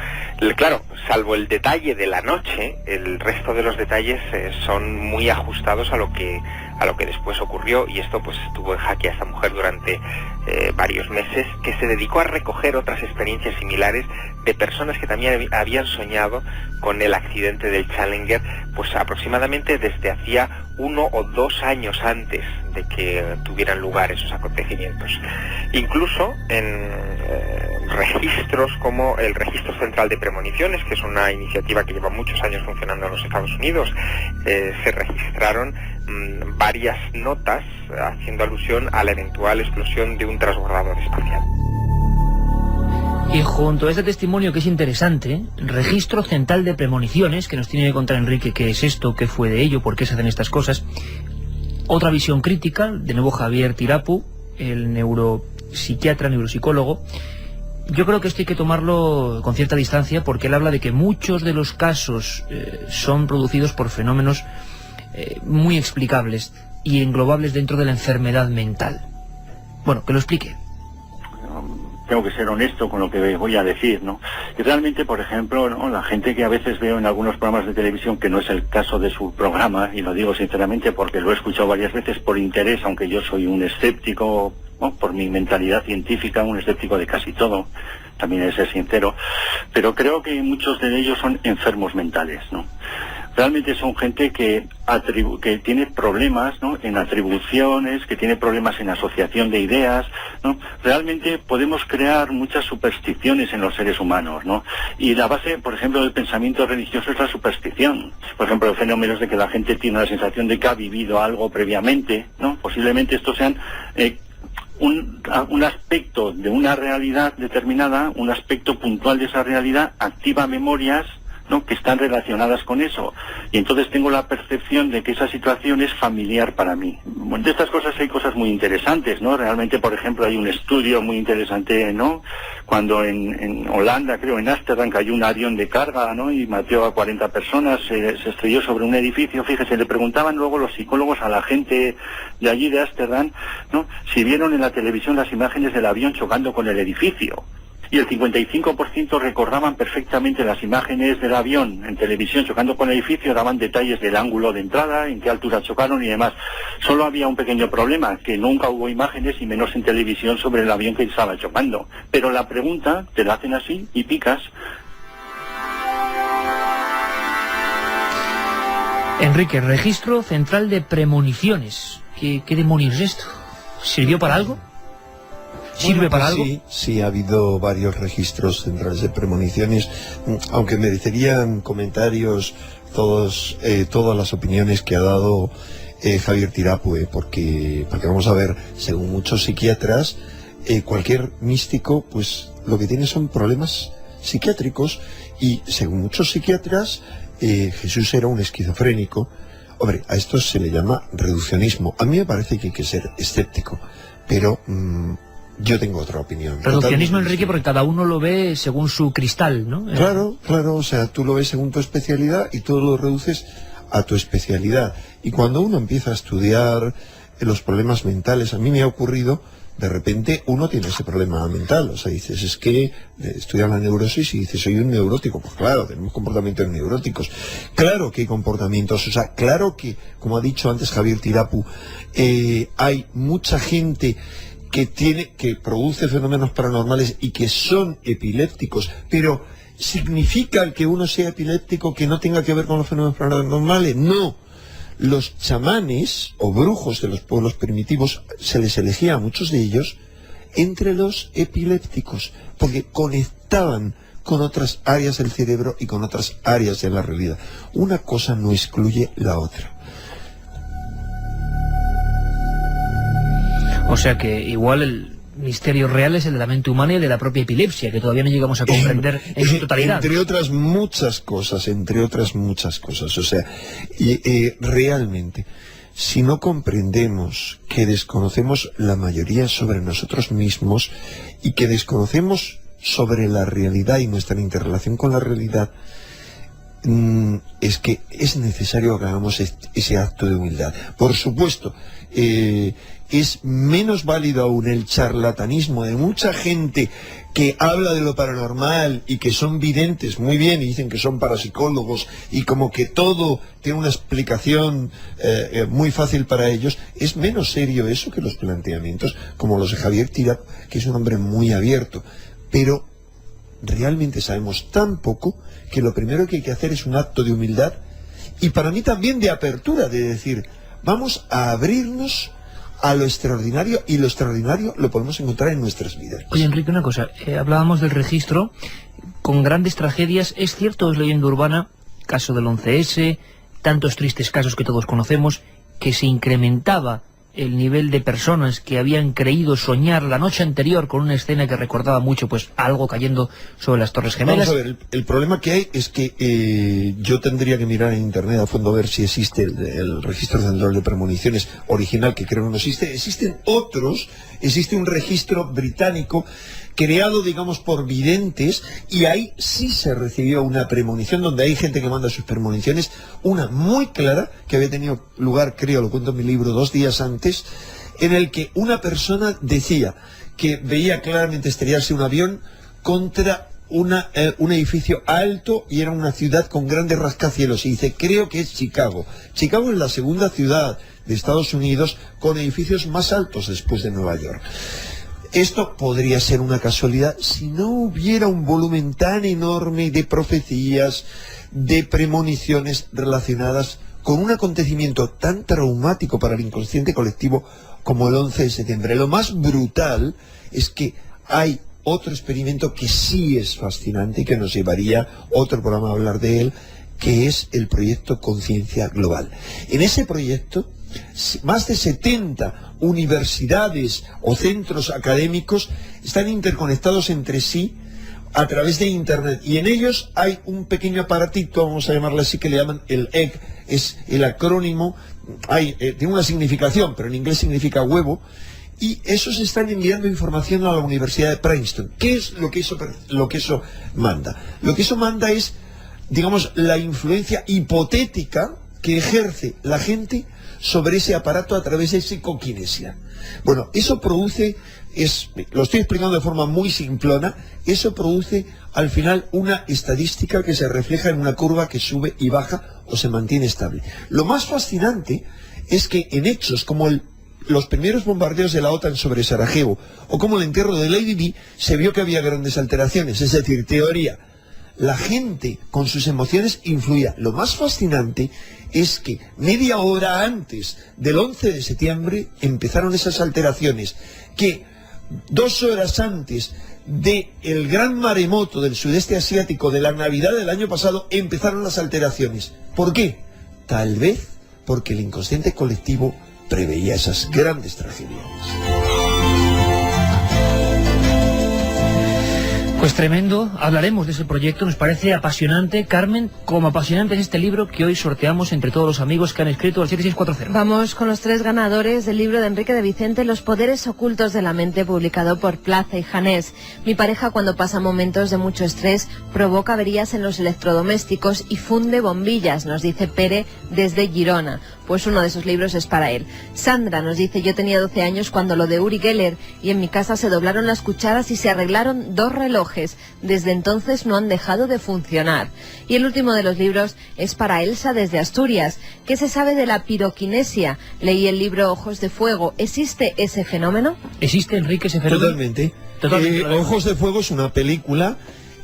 Claro, salvo el detalle de la noche, el resto de los detalles son muy ajustados a lo que a lo que después ocurrió, y esto pues estuvo en jaque a esta mujer durante varios meses, que se dedicó a recoger otras experiencias similares de personas que también habían soñado con el accidente del Challenger, pues aproximadamente desde hacía 1 o 2 años antes de que tuvieran lugar esos acontecimientos. Incluso en registros como el Registro Central de Premoniciones, que es una iniciativa que lleva muchos años funcionando en los Estados Unidos, se registraron varias notas haciendo alusión a la eventual explosión de un transbordador espacial. Y junto a este testimonio, que es interesante, Registro Central de Premoniciones, que nos tiene que contar Enrique qué es esto, qué fue de ello, por qué se hacen estas cosas. Otra visión crítica, de nuevo Javier Tirapu, el neuropsiquiatra, neuropsicólogo. Yo creo que esto hay que tomarlo con cierta distancia, porque él habla de que muchos de los casos son producidos por fenómenos muy explicables y englobables dentro de la enfermedad mental. Bueno, que lo explique. Tengo que ser honesto con lo que voy a decir, ¿no? Y realmente, por ejemplo, ¿no?, la gente que a veces veo en algunos programas de televisión, que no es el caso de su programa, y lo digo sinceramente porque lo he escuchado varias veces por interés, aunque yo soy un escéptico, ¿no?, por mi mentalidad científica, un escéptico de casi todo, también he de ser sincero, pero creo que muchos de ellos son enfermos mentales, ¿no? Realmente son gente que tiene problemas, ¿no?, en atribuciones, que tiene problemas en asociación de ideas, ¿no? Realmente podemos crear muchas supersticiones en los seres humanos, ¿no? Y la base, por ejemplo, del pensamiento religioso es la superstición. Por ejemplo, el fenómeno de que la gente tiene la sensación de que ha vivido algo previamente, ¿no? Posiblemente estos sean un aspecto de una realidad determinada, un aspecto puntual de esa realidad, activa memorias, ¿no?, que están relacionadas con eso, y entonces tengo la percepción de que esa situación es familiar para mí. Bueno, de estas cosas hay cosas muy interesantes, ¿no? Realmente, por ejemplo, hay un estudio muy interesante, ¿no?, cuando en Holanda, creo, en Ámsterdam, cayó un avión de carga, ¿no?, y mató a 40 personas, se estrelló sobre un edificio. Fíjese, le preguntaban luego los psicólogos a la gente de allí de Ámsterdam, ¿no?, si vieron en la televisión las imágenes del avión chocando con el edificio. Y el 55% recordaban perfectamente las imágenes del avión en televisión chocando con el edificio, daban detalles del ángulo de entrada, en qué altura chocaron y demás. Solo había un pequeño problema, que nunca hubo imágenes, y menos en televisión, sobre el avión que estaba chocando. Pero la pregunta te la hacen así y picas. Enrique, Registro Central de Premoniciones. ¿Qué demonios es esto? ¿Sirvió para algo? ¿Sirve para algo? Sí, ha habido varios registros centrales de premoniciones, aunque merecerían comentarios todas las opiniones que ha dado Javier Tirapu, porque vamos a ver, según muchos psiquiatras, cualquier místico, pues lo que tiene son problemas psiquiátricos, y según muchos psiquiatras, Jesús era un esquizofrénico. Hombre, a esto se le llama reduccionismo. A mí me parece que hay que ser escéptico, pero yo tengo otra opinión. Reduccionismo, Enrique, porque cada uno lo ve según su cristal, ¿no? Claro, o sea, tú lo ves según tu especialidad y tú lo reduces a tu especialidad. Y cuando uno empieza a estudiar los problemas mentales, a mí me ha ocurrido, de repente uno tiene ese problema mental, o sea, dices, es que estudian la neurosis y dices, soy un neurótico. Pues claro, tenemos comportamientos neuróticos, claro que hay comportamientos, o sea, claro que, como ha dicho antes Javier Tirapu, hay mucha gente que produce fenómenos paranormales y que son epilépticos, pero ¿significa el que uno sea epiléptico que no tenga que ver con los fenómenos paranormales? No. Los chamanes o brujos de los pueblos primitivos se les elegía a muchos de ellos entre los epilépticos, porque conectaban con otras áreas del cerebro y con otras áreas de la realidad. Una cosa no excluye la otra. O sea que igual el misterio real es el de la mente humana y el de la propia epilepsia, que todavía no llegamos a comprender en su totalidad. Entre otras muchas cosas. O sea, realmente, si no comprendemos que desconocemos la mayoría sobre nosotros mismos y que desconocemos sobre la realidad y nuestra interrelación con la realidad, es que es necesario que hagamos ese acto de humildad. Por supuesto, es menos válido aún el charlatanismo de mucha gente que habla de lo paranormal y que son videntes muy bien y dicen que son parapsicólogos y como que todo tiene una explicación muy fácil para ellos. Es menos serio eso que los planteamientos como los de Javier Tira, que es un hombre muy abierto, pero realmente sabemos tan poco que lo primero que hay que hacer es un acto de humildad y para mí también de apertura, de decir, vamos a abrirnos a lo extraordinario, y lo extraordinario lo podemos encontrar en nuestras vidas. Oye, Enrique, una cosa, hablábamos del registro con grandes tragedias. ¿Es cierto, es leyenda urbana, caso del 11S, tantos tristes casos que todos conocemos, que se incrementaba el nivel de personas que habían creído soñar la noche anterior con una escena que recordaba mucho pues algo cayendo sobre las Torres Gemelas? Vamos a ver, el problema que hay es que yo tendría que mirar en internet a fondo a ver si existe el registro central de premoniciones original, que creo no existe. Existen otros, existe un registro británico creado, digamos, por videntes, y ahí sí se recibió una premonición, donde hay gente que manda sus premoniciones, una muy clara, que había tenido lugar, creo, lo cuento en mi libro, 2 días antes, en el que una persona decía que veía claramente estrellarse un avión contra un edificio alto, y era una ciudad con grandes rascacielos, y dice, creo que es Chicago. Chicago es la segunda ciudad de Estados Unidos con edificios más altos después de Nueva York. Esto podría ser una casualidad si no hubiera un volumen tan enorme de profecías, de premoniciones relacionadas con un acontecimiento tan traumático para el inconsciente colectivo como el 11 de septiembre. Lo más brutal es que hay otro experimento que sí es fascinante y que nos llevaría otro programa a hablar de él, que es el proyecto Conciencia Global. En ese proyecto, más de 70 universidades o centros académicos están interconectados entre sí a través de Internet, y en ellos hay un pequeño aparatito, vamos a llamarlo así, que le llaman el EGG, es el acrónimo, tiene una significación, pero en inglés significa huevo, y esos están enviando información a la Universidad de Princeton. ¿Qué es lo que eso manda? Lo que eso manda es, digamos, la influencia hipotética que ejerce la gente sobre ese aparato a través de psicoquinesia. Bueno, eso produce, lo estoy explicando de forma muy simplona, eso produce al final una estadística que se refleja en una curva que sube y baja o se mantiene estable. Lo más fascinante es que en hechos como los primeros bombardeos de la OTAN sobre Sarajevo o como el entierro de Lady Di, se vio que había grandes alteraciones, es decir, teoría. La gente con sus emociones influía. Lo más fascinante es que media hora antes del 11 de septiembre empezaron esas alteraciones, que 2 horas antes del gran maremoto del sudeste asiático de la Navidad del año pasado empezaron las alteraciones. ¿Por qué? Tal vez porque el inconsciente colectivo preveía esas grandes tragedias. Pues tremendo, hablaremos de ese proyecto, nos parece apasionante. Carmen, como apasionante es este libro que hoy sorteamos entre todos los amigos que han escrito al 7640. Vamos con los 3 ganadores del libro de Enrique de Vicente, Los poderes ocultos de la mente, publicado por Plaza y Janés. Mi pareja, cuando pasa momentos de mucho estrés, provoca averías en los electrodomésticos y funde bombillas, nos dice Pere desde Girona. Pues uno de esos libros es para él. Sandra nos dice, yo tenía 12 años cuando lo de Uri Geller, y en mi casa se doblaron las cucharas y se arreglaron 2 relojes. Desde entonces no han dejado de funcionar. Y el último de los libros es para Elsa desde Asturias. ¿Qué se sabe de la piroquinesia? Leí el libro Ojos de Fuego. ¿Existe ese fenómeno? ¿Existe, Enrique, ese fenómeno? Totalmente. Ojos de Fuego es una película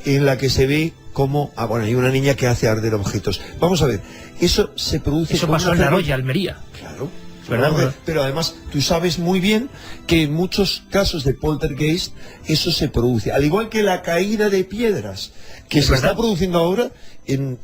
en la que se ve cómo hay una niña que hace arder objetos. Vamos a ver, eso se produce... Eso pasó en Naroya, Almería. Claro. ¿Verdad? Pero además tú sabes muy bien que en muchos casos de poltergeist eso se produce, al igual que la caída de piedras que se está produciendo ahora en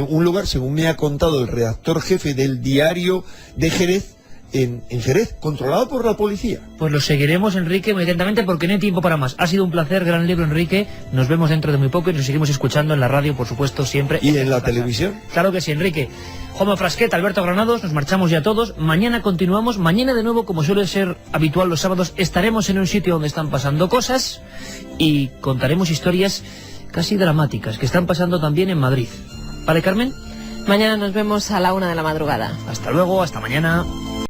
un lugar, según me ha contado el redactor jefe del diario de Jerez, en Jerez, controlado por la policía. Pues lo seguiremos, Enrique, muy atentamente, porque no hay tiempo para más. Ha sido un placer, gran libro, Enrique. Nos vemos dentro de muy poco y nos seguimos escuchando en la radio, por supuesto, siempre. ¿Y en la televisión? Claro que sí, Enrique. Juanma Frasquet, Alberto Granados, nos marchamos ya todos. Mañana continuamos. Mañana de nuevo, como suele ser habitual los sábados, estaremos en un sitio donde están pasando cosas y contaremos historias casi dramáticas que están pasando también en Madrid. ¿Vale, Carmen? Mañana nos vemos a la 1 de la madrugada. Hasta luego, hasta mañana.